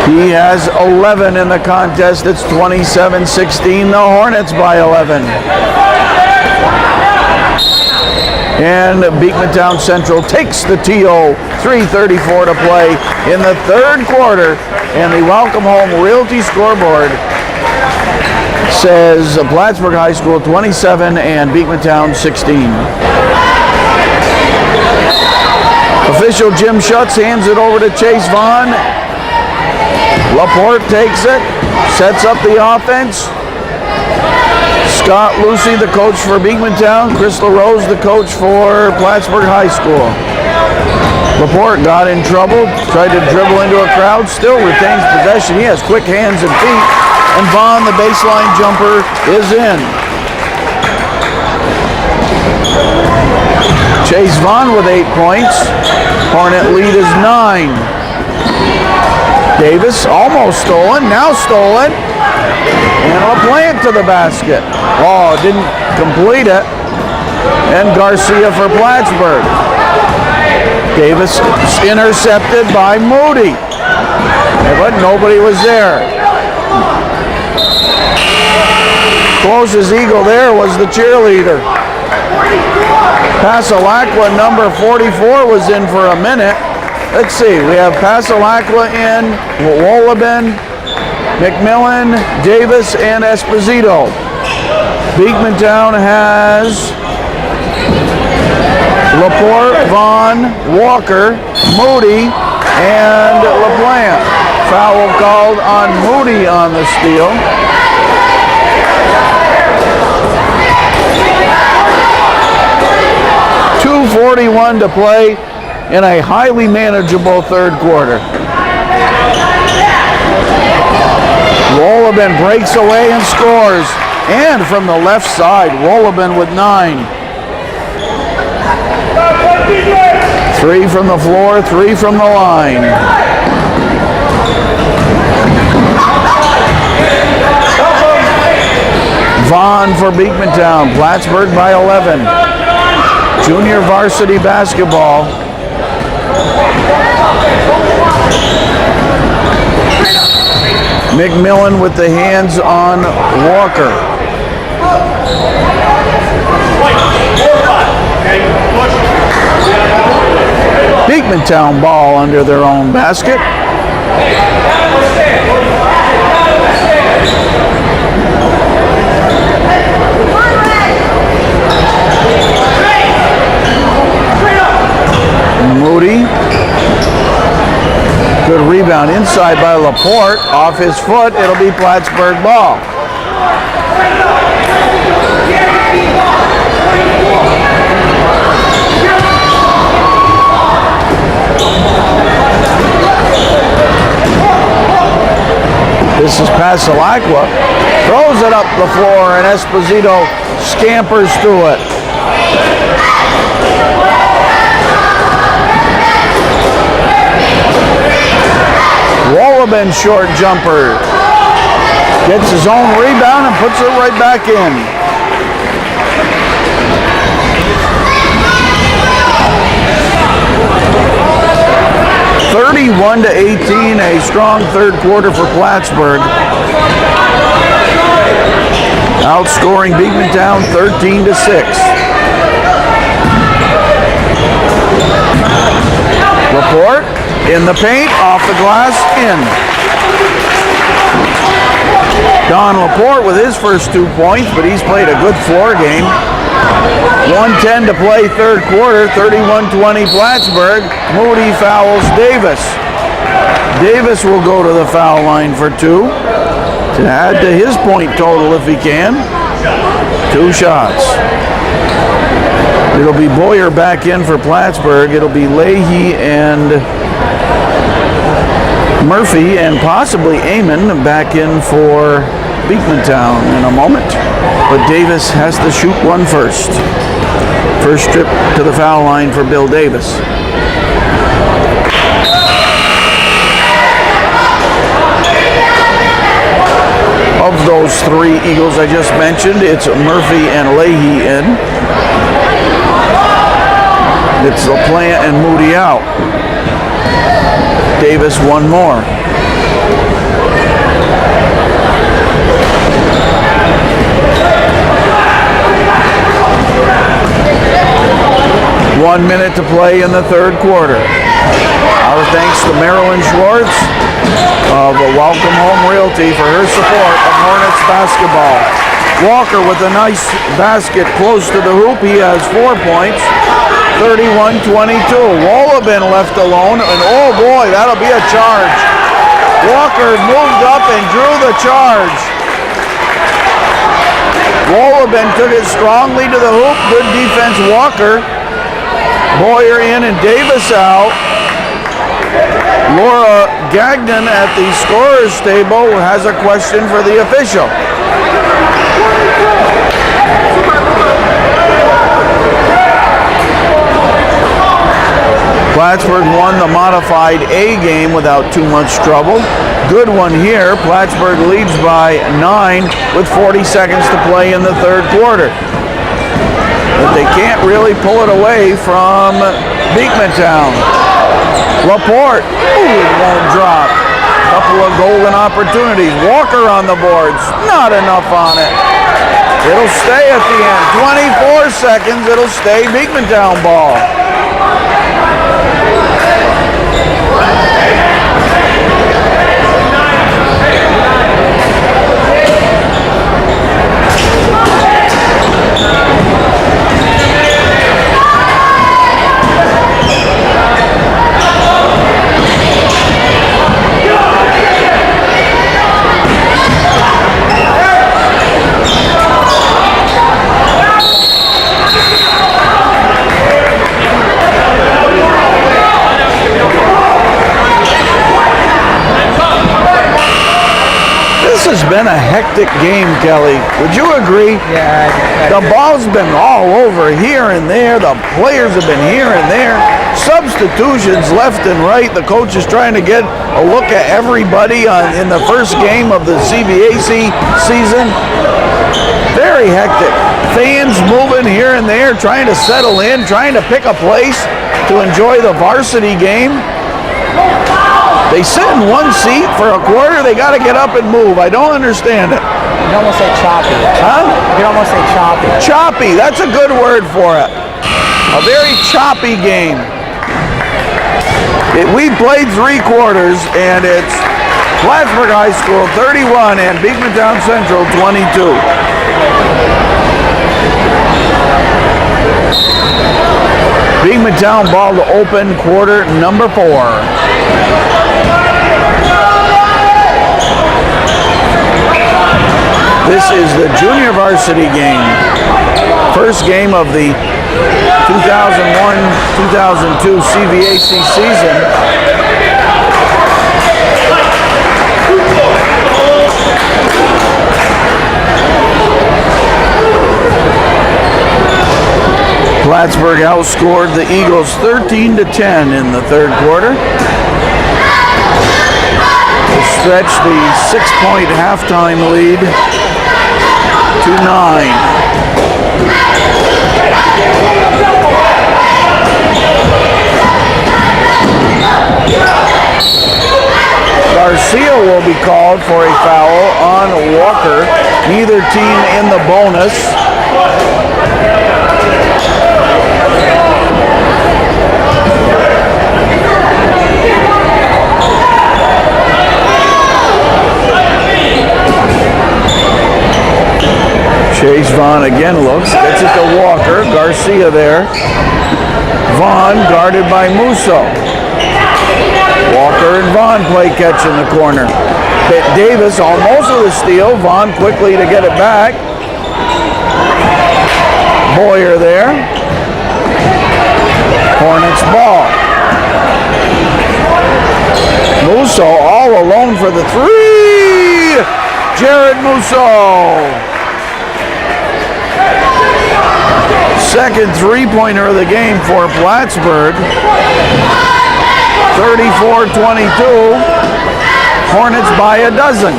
He has 11 in the contest. It's 27-16. The Hornets by 11. And Beekmantown Central takes the TO. 3:34 to play in the third quarter. And the Welcome Home Realty scoreboard says Plattsburgh High School 27 and Beekmantown 16. Official Jim Schutz hands it over to Chase Vaughn. Laporte takes it, sets up the offense. Scott Lucy, the coach for Beekmantown. Chris LaRose, the coach for Plattsburgh High School. Laporte got in trouble, tried to dribble into a crowd, still retains possession. He has quick hands and feet. And Vaughn, the baseline jumper, is in. Chase Vaughn with 8 points. Hornet lead is 9. Davis almost stolen, now stolen. And LaPlante to the basket. Oh, didn't complete it. And Garcia for Plattsburgh. Davis intercepted by Moody. But nobody was there. Closest eagle there was the cheerleader. Pasalacqua, number 44, was in for a minute. Let's see, we have Pasalacqua in, Wolleben, McMillan, Davis, and Esposito. Beekmantown has Laporte, Vaughn, Walker, Moody, and LaPlante. Foul called on Moody on the steal. .241 to play in a highly manageable third quarter. Wolleben breaks away and scores. And from the left side, Wolleben with 9. 3 from the floor, 3 from the line. Vaughn for Beekmantown, Plattsburgh by 11. Junior varsity basketball. McMillan with the hands on Walker. Beekmantown ball under their own basket. Moody. Good rebound inside by Laporte. Off his foot, it'll be Plattsburgh ball. This is Pasalacqua. Throws it up the floor and Esposito scampers through it. Wolleben short jumper. Gets his own rebound and puts it right back in. (31-18), a strong third quarter for Plattsburgh. Outscoring Beekmantown 13-6. Laporte in the paint, off the glass, in. Don Laporte with his first 2 points, but he's played a good floor game. 1:10 to play third quarter, 31-20 Plattsburgh. Moody fouls Davis. Davis will go to the foul line for 2 to add to his point total if he can. 2 shots. It'll be Boyer back in for Plattsburgh. It'll be Leahy and Murphy and possibly Amon back in for Beekmantown in a moment. But Davis has to shoot one first. First trip to the foul line for Bill Davis. Of those 3 Eagles I just mentioned, it's Murphy and Leahy in. It's LaPlante and Moody out. Davis one more. One minute to play in the third quarter. Our thanks to Marilyn Schwartz of Welcome Home Realty for her support of Hornets basketball. Walker with a nice basket close to the hoop. He has 4 points. 31-22. Wolleben left alone, and oh boy, that'll be a charge. Walker moved up and drew the charge. Wolleben took it strongly to the hoop. Good defense, Walker. Boyer in and Davis out. Laura Gagnon at the scorer's table has a question for the official. Plattsburgh won the modified A game without too much trouble. Good one here. Plattsburgh leads by 9 with 40 seconds to play in the third quarter. But they can't really pull it away from Beekmantown. Laporte, it won't drop. Couple of golden opportunities. Walker on the boards, not enough on it. It'll stay at the end. 24 seconds, it'll stay Beekmantown ball. This has been a hectic game, Kelly. Would you agree? Yeah. The ball's been all over here and there. The players have been here and there. Substitutions left and right. The coach is trying to get a look at everybody in the first game of the CBAC season. Very hectic. Fans moving here and there, trying to settle in, trying to pick a place to enjoy the varsity game. They sit in one seat for a quarter. They got to get up and move. I don't understand it. You can almost say choppy. Huh? You can almost say choppy. Choppy. That's a good word for it. A very choppy game. We played 3 quarters, and it's Plattsburgh High School 31 and Beekmantown Central 22. Beekmantown ball to open quarter number 4. This is the junior varsity game. First game of the 2001-2002 CVAC season. Plattsburgh outscored the Eagles 13-10 in the third quarter to stretch the 6-point halftime lead to 9. Garcia will be called for a foul on Walker. Neither team in the bonus. Chase Vaughn again looks, gets it to Walker. Garcia there. Vaughn guarded by Musso. Walker and Vaughn play catch in the corner. Davis almost with a steal. Vaughn quickly to get it back. Boyer there. Hornets ball. Musso all alone for the 3. Jared Musso. Second three-pointer of the game for Plattsburgh. 34-22. Hornets by a dozen.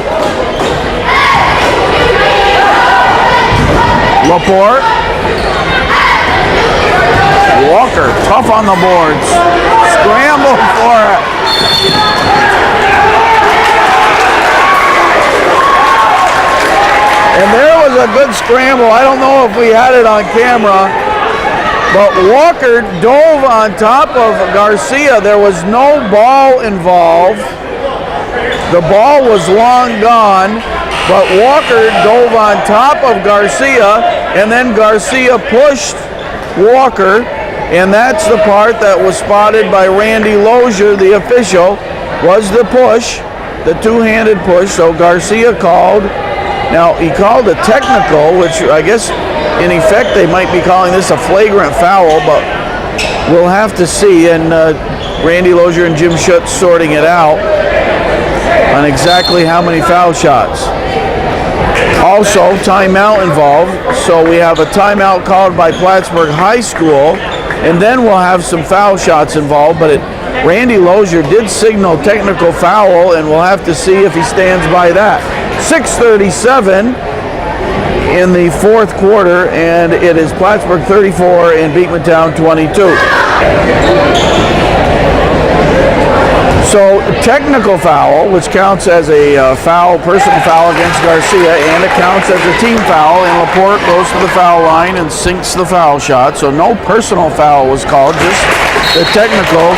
Laporte. Walker, tough on the boards. Scramble for it. And there was a good scramble. I don't know if we had it on camera, but Walker dove on top of Garcia. There was no ball involved. The ball was long gone, but Walker dove on top of Garcia, and then Garcia pushed Walker, and that's the part that was spotted by Randy Lozier, the official, was the push, the two-handed push. So Garcia called. Now, he called a technical, which I guess in effect they might be calling this a flagrant foul, but we'll have to see. And Randy Lozier and Jim Schutz sorting it out on exactly how many foul shots. Also, timeout involved. So we have a timeout called by Plattsburgh High School and then we'll have some foul shots involved. But Randy Lozier did signal technical foul, and we'll have to see if he stands by that. 6:37 in the fourth quarter, and it is Plattsburgh 34 and Beekmantown 22. So technical foul, which counts as a personal foul against Garcia, and it counts as a team foul, and Laporte goes to the foul line and sinks the foul shot. So no personal foul was called, just the technical.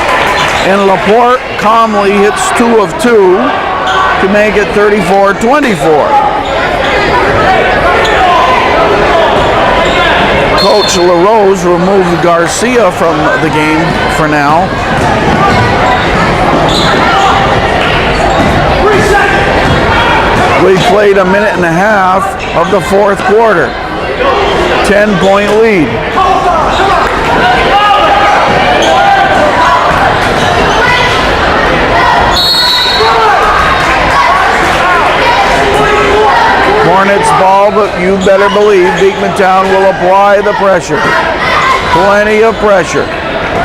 And Laporte calmly hits 2 of 2 to make it 34-24. Coach LaRose removed Garcia from the game for now. We played a minute and a half of the fourth quarter. 10-point lead. Hornets ball, but you better believe Beekmantown will apply the pressure. Plenty of pressure.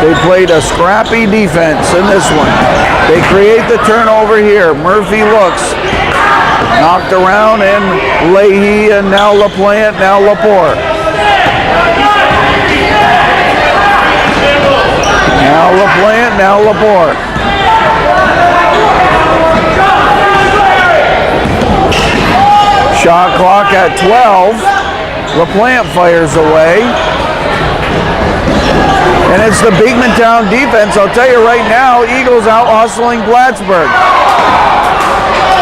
They played a scrappy defense in this one. They create the turnover here. Murphy looks. Knocked around, and Leahy, and now LaPlante, now Laporte. Now LaPlante, now Laporte. Shot clock at 12. LaPlante fires away. And it's the Beekmantown defense. I'll tell you right now, Eagles out hustling Plattsburgh.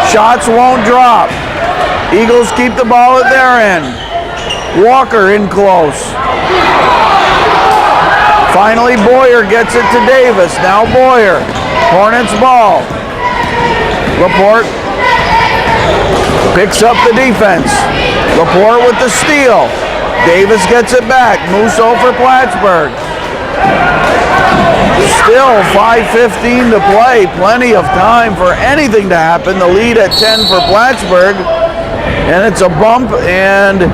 Shots won't drop. Eagles keep the ball at their end. Walker in close. Finally, Boyer gets it to Davis. Now Boyer. Hornets ball. Laporte picks up the defense. Laporte with the steal. Davis gets it back. Musso for Plattsburgh. Still 5:15 to play. Plenty of time for anything to happen. The lead at 10 for Plattsburgh. And it's a bump and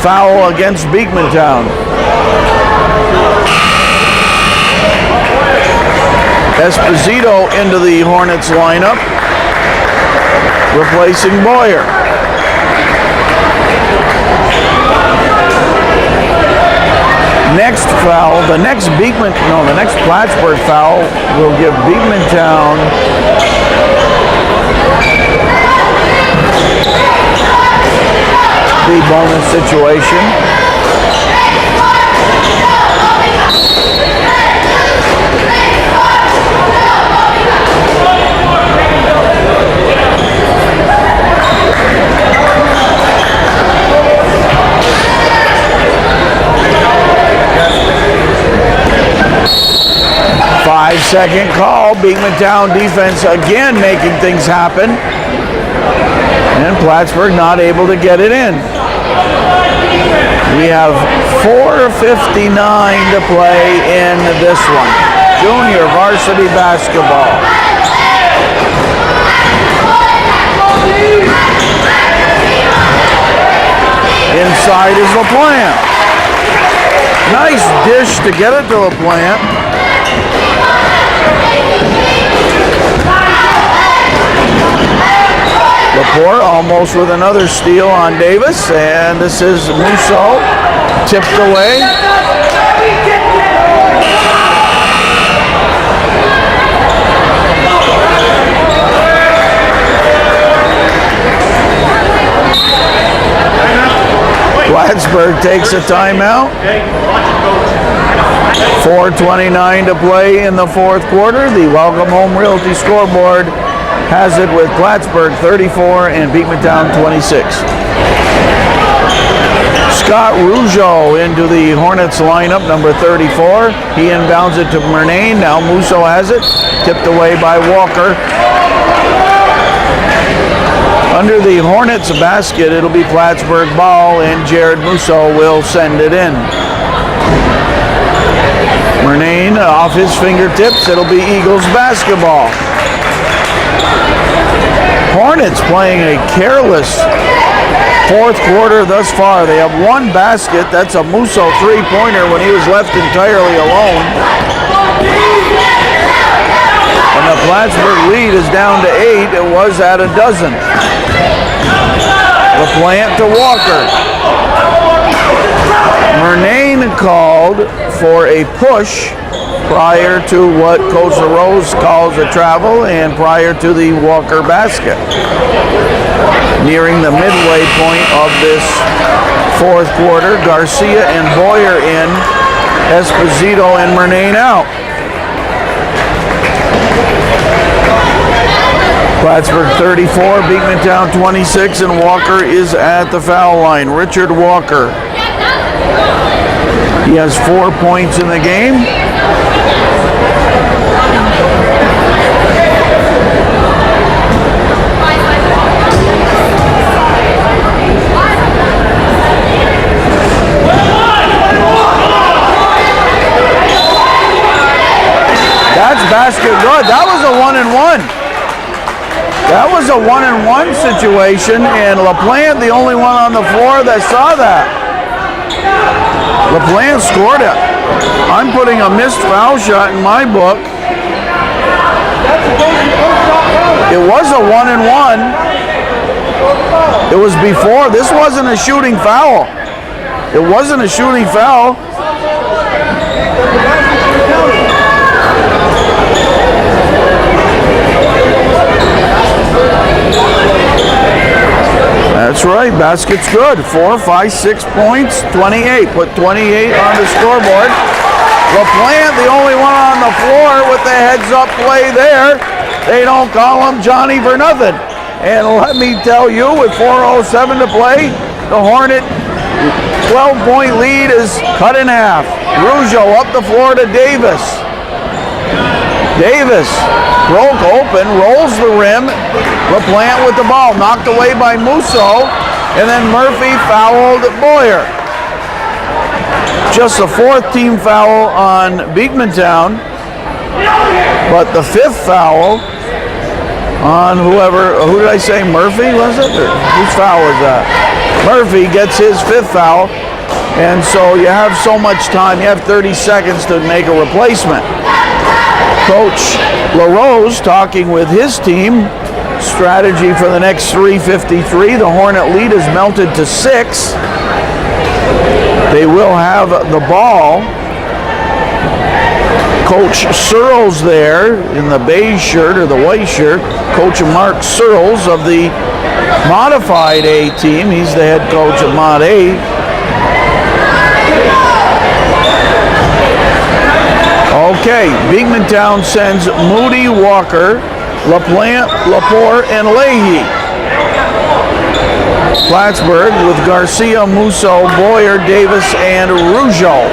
foul against Beekmantown. Esposito into the Hornets lineup, replacing Boyer. Next foul, the next Plattsburgh foul will give Beekmantown the bonus situation. Five-second call. Beekmantown defense again making things happen. And Plattsburgh not able to get it in. We have 4:59 to play in this one. Junior varsity basketball. Inside is LaPlante. Nice dish to get it to LaPlante. Laporte almost with another steal on Davis, and this is Musso, tipped away. Plattsburgh takes a timeout. 4:29 to play in the fourth quarter. The Welcome Home Realty scoreboard has it with Plattsburgh 34 and Beekmantown 26. Scott Rougeau into the Hornets lineup, number 34. He inbounds it to Murnane. Now Musso has it, tipped away by Walker. Under the Hornets basket, it'll be Plattsburgh ball, and Jared Musso will send it in. Murnane off his fingertips, it'll be Eagles basketball. Hornets playing a careless Fourth quarter thus far. They have one basket. That's a Musso three-pointer when he was left entirely alone. And the Plattsburgh lead is down to 8. It was at a dozen. LaPlante to Walker. Murnane called for a push prior to what Coach LaRose calls a travel and prior to the Walker basket. Nearing the midway point of this fourth quarter, Garcia and Boyer in, Esposito and Murnane out. Plattsburgh 34, Beekmantown 26, and Walker is at the foul line. Richard Walker. He has 4 points in the game. That's basket good. That was a 1-and-1. That was a 1-and-1 situation, and LaPlante, the only one on the floor that saw that. LaPlante scored it. I'm putting a missed foul shot in my book. It was a 1-and-1. It was before. This wasn't a shooting foul. It wasn't a shooting foul. That's right, basket's good. 4, 5, 6 points, 28. Put 28 on the scoreboard. LaPlante, the only one on the floor with the heads-up play there. They don't call him Johnny for nothing. And let me tell you, with 4:07 to play, the Hornet 12-point lead is cut in half. Rougeau up the floor to Davis. Davis broke open, rolls the rim. LaPlante with the ball, knocked away by Musso, and then Murphy fouled Boyer. Just the 4th team foul on Beekmantown, but the 5th foul on who did I say, Murphy, was it? Or whose foul was that? Murphy gets his 5th foul, and so you have so much time, you have 30 seconds to make a replacement. Coach LaRose talking with his team. Strategy for the next 3:53. The Hornet lead is melted to 6. They will have the ball. Coach Searles there in the beige shirt or the white shirt. Coach Mark Searles of the modified A team. He's the head coach of Mod A. Okay, Beekmantown sends Moody, Walker, LaPlante, Laporte, and Leahy. Plattsburgh with Garcia, Musso, Boyer, Davis, and Rougeau.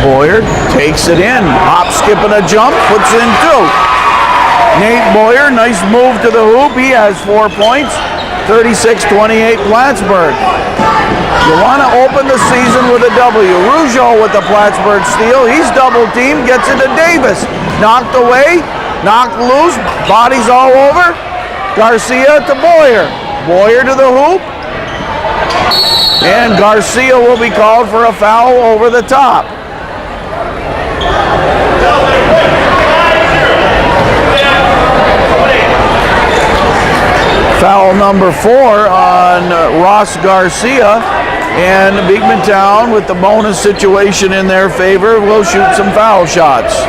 Boyer takes it in, hop, skip, and a jump, puts in 2. Nate Boyer, nice move to the hoop. He has 4 points, 36-28 Plattsburgh. You want to open the season with a W. Rougeau with the Plattsburgh steal. He's double teamed, gets it to Davis. Knocked away, knocked loose, bodies all over. Garcia to Boyer. Boyer to the hoop. And Garcia will be called for a foul over the top. Foul number 4 on Ross Garcia, and Beekmantown with the bonus situation in their favor will shoot some foul shots.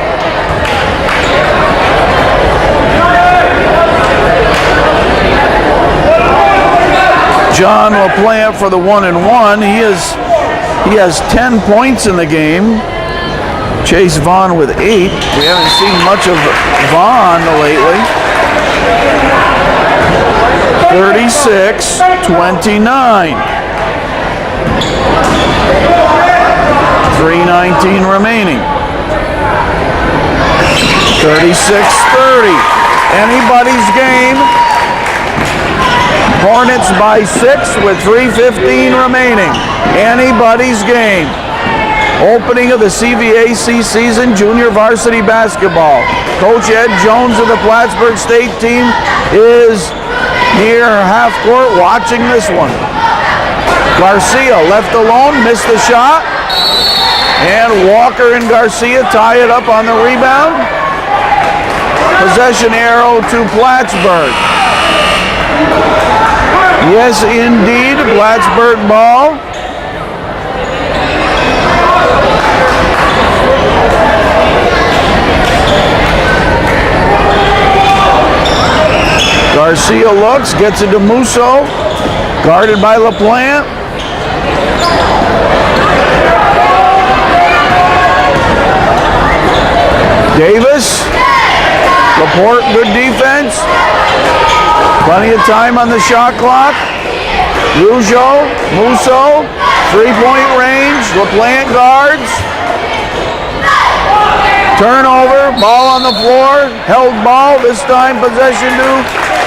John LaPlante for the 1-and-1. He has 10 points in the game. Chase Vaughn with 8. We haven't seen much of Vaughn lately. 36-29. 3:19 remaining. 36-30. Anybody's game. Hornets by 6 with 3:15 remaining. Anybody's game. Opening of the CVAC season, junior varsity basketball. Coach Ed Jones of the Plattsburgh State team is near half court watching this one. Garcia left alone, missed the shot. And Walker and Garcia tie it up on the rebound. Possession arrow to Plattsburgh. Yes, indeed, Plattsburgh ball. Garcia looks, gets it to Musso, guarded by LaPlante. Davis, Laporte, good defense. Plenty of time on the shot clock. Rougeau, Musso, three-point range. LaPlante guards. Turnover, ball on the floor, held ball, this time possession to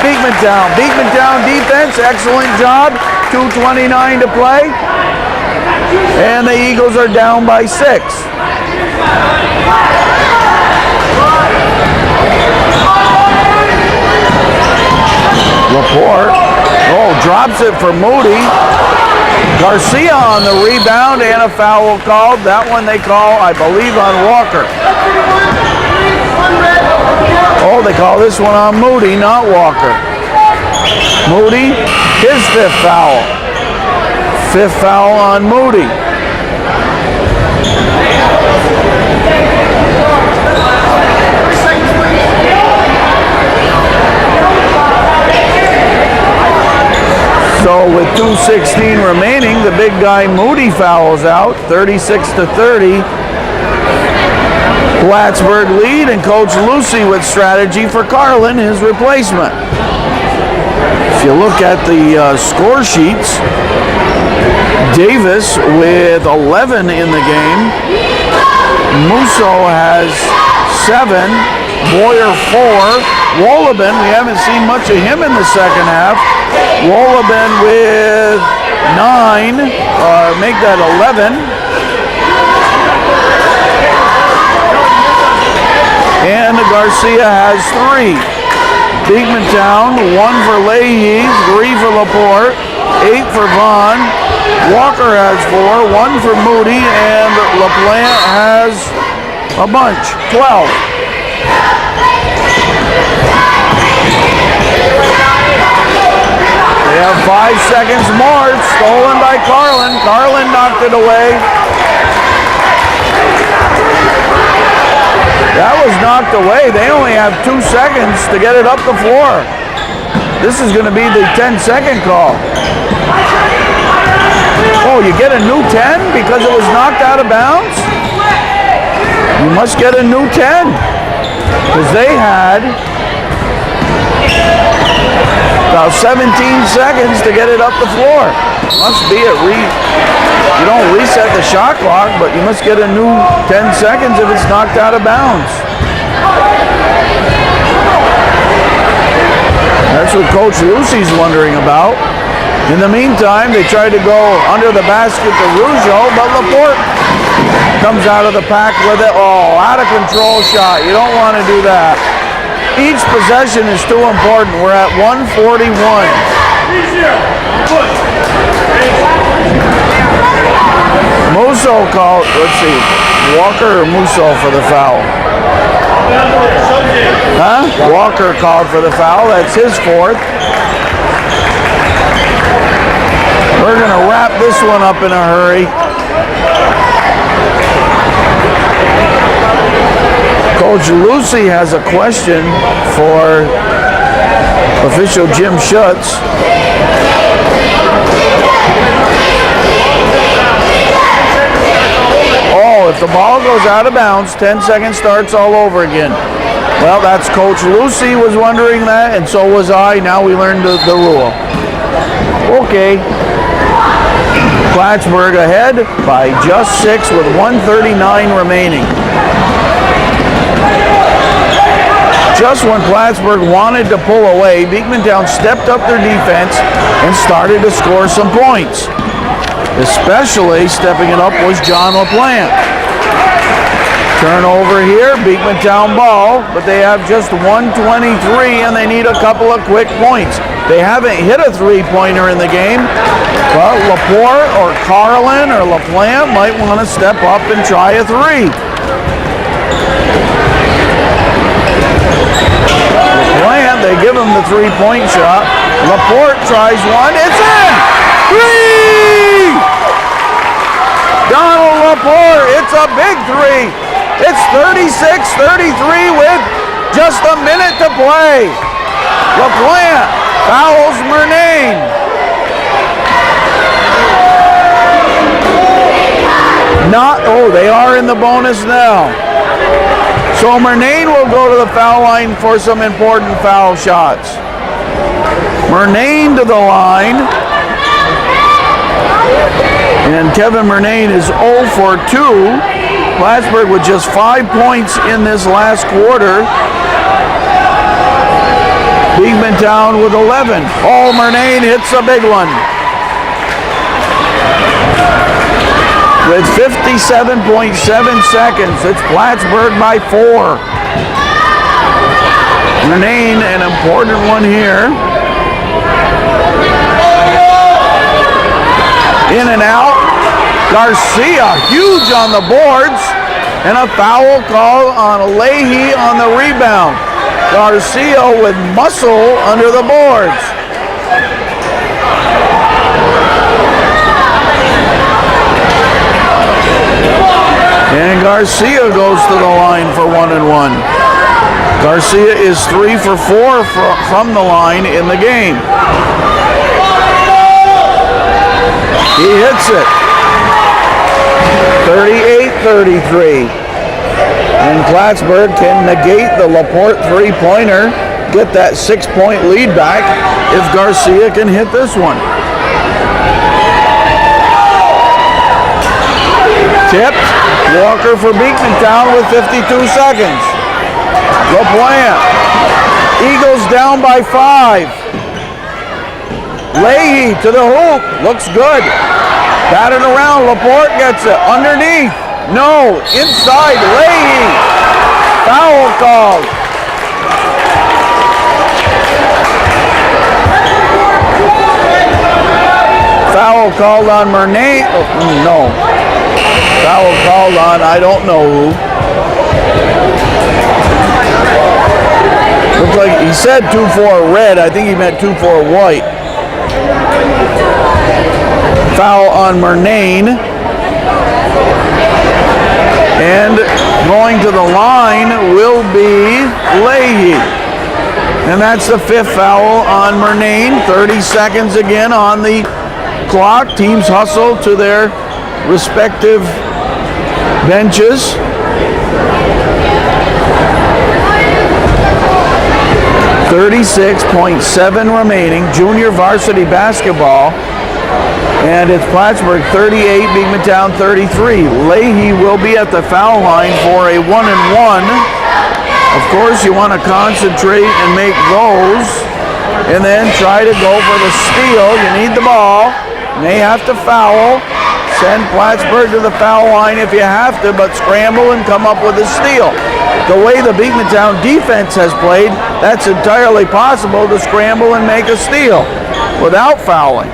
Beekmantown. Beekmantown defense, excellent job, 2:29 to play. And the Eagles are down by 6. Laporte, drops it for Moody. Garcia on the rebound and a foul called. That one they call, I believe, on Walker. Oh, they call this one on Moody, not Walker. Moody, his 5th foul. 5th foul on Moody. So with 2:16 remaining, the big guy Moody fouls out, 36-30. Plattsburgh lead, and Coach Lucy with strategy for Carlin, his replacement. If you look at the score sheets, Davis with 11 in the game. Musso has 7. Boyer 4. Wolleben, we haven't seen much of him in the second half. Wolleben with 9, make that 11. And Garcia has 3. Beekmantown, 1 for Leahy, 3 for Laporte, 8 for Vaughn. Walker has 4, 1 for Moody, and LaPlante has a bunch, 12. They have 5 seconds more. It's stolen by Carlin. Carlin knocked it away. That was knocked away. They only have 2 seconds to get it up the floor. This is going to be the 10-second call. Oh, you get a new 10 because it was knocked out of bounds? You must get a new 10 because they had about 17 seconds to get it up the floor. Must be you don't reset the shot clock, but you must get a new 10 seconds if it's knocked out of bounds. That's what Coach Lucy's wondering about. In the meantime, they tried to go under the basket to Rougeau, but Laporte comes out of the pack with it. Oh, out of control shot. You don't want to do that. Each possession is too important. We're at 141. Musso called, let's see, Walker or Musso for the foul? Huh? Walker called for the foul. That's his 4th. We're going to wrap this one up in a hurry. Coach Lucy has a question for official Jim Schutz. Oh, if the ball goes out of bounds, 10 seconds starts all over again. Well, that's Coach Lucy was wondering that, and so was I. Now we learned the rule. Okay. Plattsburgh ahead by just 6 with 1:39 remaining. Just when Plattsburgh wanted to pull away, Beekmantown stepped up their defense and started to score some points. Especially stepping it up was John LaPlante. Turnover here, Beekmantown ball, but they have just 1:23 and they need a couple of quick points. They haven't hit a three-pointer in the game, but Laporte or Carlin or LaPlante might want to step up and try a three. LaPlante, they give him the three-point shot. Laporte tries one, it's in! Three! Donald Laporte, it's a big three. It's 36-33 with just a minute to play. LaPlante fouls Murnane. They are in the bonus now. So Murnane will go to the foul line for some important foul shots. Murnane to the line. And Kevin Murnane is 0 for 2. Plattsburgh with just 5 points in this last quarter. Beekmantown with 11. Oh, Murnane hits a big one. With 57.7 seconds, it's Plattsburgh by 4. Murnane, an important one here. In and out. Garcia, huge on the boards, and a foul call on Leahy on the rebound. Garcia with muscle under the boards. And Garcia goes to the line for 1 and 1. Garcia is 3 for 4 from the line in the game. He hits it. 38-33. And Plattsburgh can negate the Laporte three-pointer, get that 6-point lead back if Garcia can hit this one. Tipped. Walker for Beekmantown with 52 seconds. LaPlante. Eagles down by 5. Leahy to the hoop. Looks good. Batted around. Laporte gets it. Underneath. No. Inside. Leahy. Foul called. Foul called on Murnane. Oh, no. Foul called on I don't know who. Looks like he said 2-4 red. I think he meant 2-4 white. Foul on Murnane. And going to the line will be Leahy. And that's the 5th foul on Murnane. 30 seconds again on the clock. Teams hustle to their respective benches. .7 remaining. Junior varsity basketball. And it's Plattsburgh 38, Beekmantown 33. Leahy will be at the foul line for a 1 and 1. Of course, you want to concentrate and make those. And then try to go for the steal. You need the ball. May have to foul. Send Plattsburgh to the foul line if you have to, but scramble and come up with a steal. The way the Beekmantown defense has played, that's entirely possible to scramble and make a steal without fouling.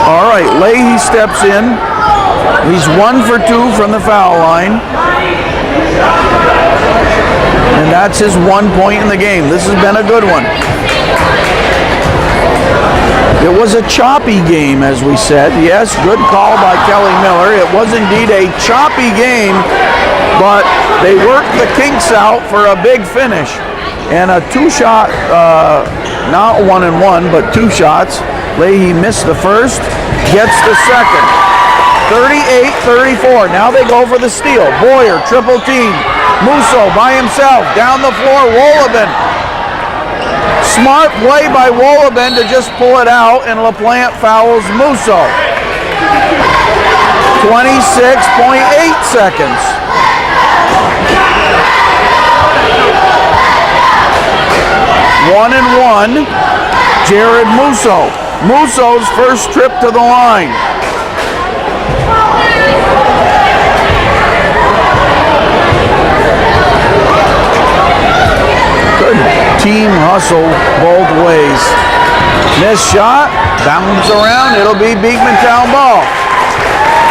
All right, Leahy steps in. He's 1 for 2 from the foul line. And that's his 1 point in the game. This has been a good one. It was a choppy game, as we said. Yes, good call by Kelly Miller. It was indeed a choppy game, but they worked the kinks out for a big finish. And a 2-shot, not 1 and 1, but 2 shots. Leahy missed the first, gets the second. 38-34. Now they go for the steal. Boyer, triple team. Musso by himself. Down the floor, Wolobin. Smart play by Wolobin to just pull it out, and LaPlante fouls Musso. 26.8 seconds. One and 1. Jared Musso. Musso's first trip to the line. Good team hustle both ways. Missed shot, bounce around, it'll be Beekmantown ball.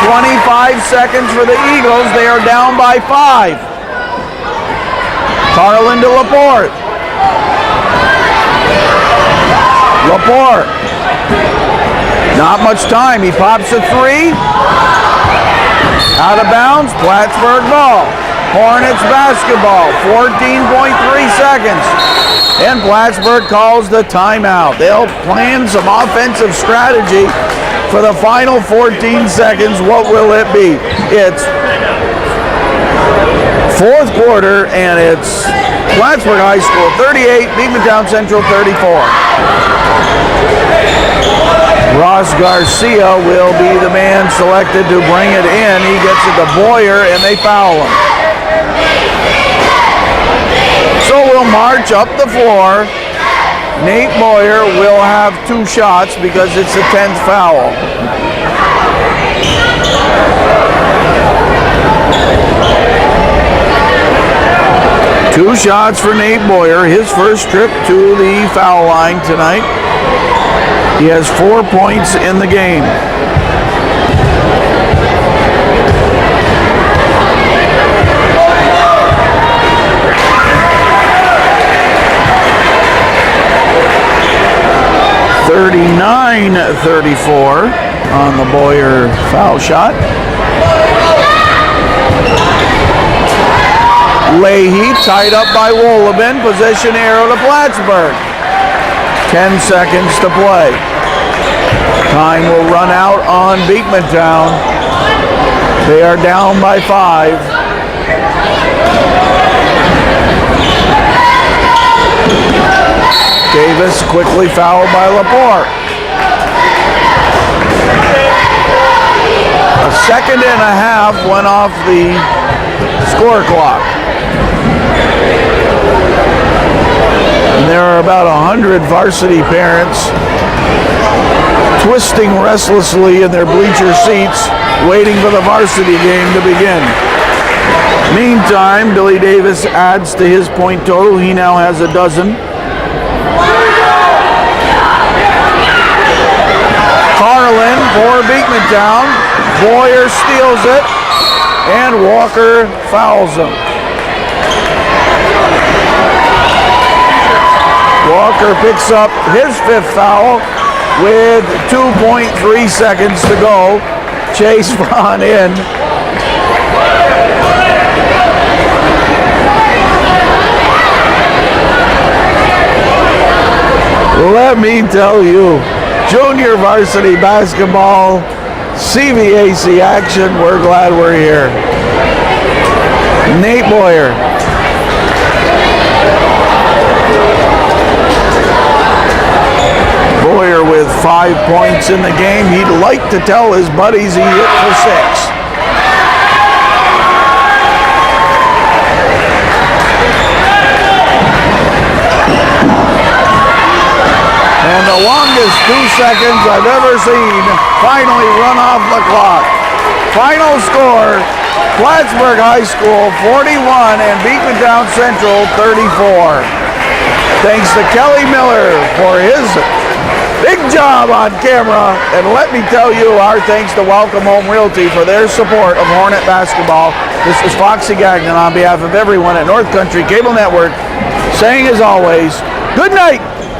25 seconds for the Eagles, they are down by 5. Carlin to Laporte. Laporte. Not much time, he pops a 3. Out of bounds, Plattsburgh ball. Hornets basketball, 14.3 seconds. And Plattsburgh calls the timeout. They'll plan some offensive strategy for the final 14 seconds. What will it be? It's fourth quarter, and it's Plattsburgh High School 38, Beekmantown Central 34. Ross Garcia will be the man selected to bring it in. He gets it to Boyer, and they foul him. So we'll march up the floor. Nate Boyer will have 2 shots because it's the 10th foul. Two shots for Nate Boyer, his first trip to the foul line tonight. He has 4 points in the game. .34 on the Boyer foul shot. Leahy tied up by Wolobin. Possession arrow to Plattsburgh. 10 seconds to play. Time will run out on Beekmantown. They are down by 5. Davis quickly fouled by Laporte. A second and a half went off the score clock. And there are about 100 varsity parents twisting restlessly in their bleacher seats, waiting for the varsity game to begin. Meantime, Billy Davis adds to his point total. He now has a dozen. Carlin for Beekmantown. Boyer steals it, and Walker fouls him. Walker picks up his 5th foul with 2.3 seconds to go. Chase Vaughn in. Let me tell you, junior varsity basketball, CVAC action, we're glad we're here. Nate Boyer. Boyer with 5 points in the game. He'd like to tell his buddies he hit for 6. And the longest 2 seconds I've ever seen finally run off the clock. Final score, Plattsburgh High School 41 and Beekmantown Central 34. Thanks to Kelly Miller for his big job on camera. And let me tell you, our thanks to Welcome Home Realty for their support of Hornet basketball. This is Foxy Gagnon on behalf of everyone at North Country Cable Network saying, as always, good night.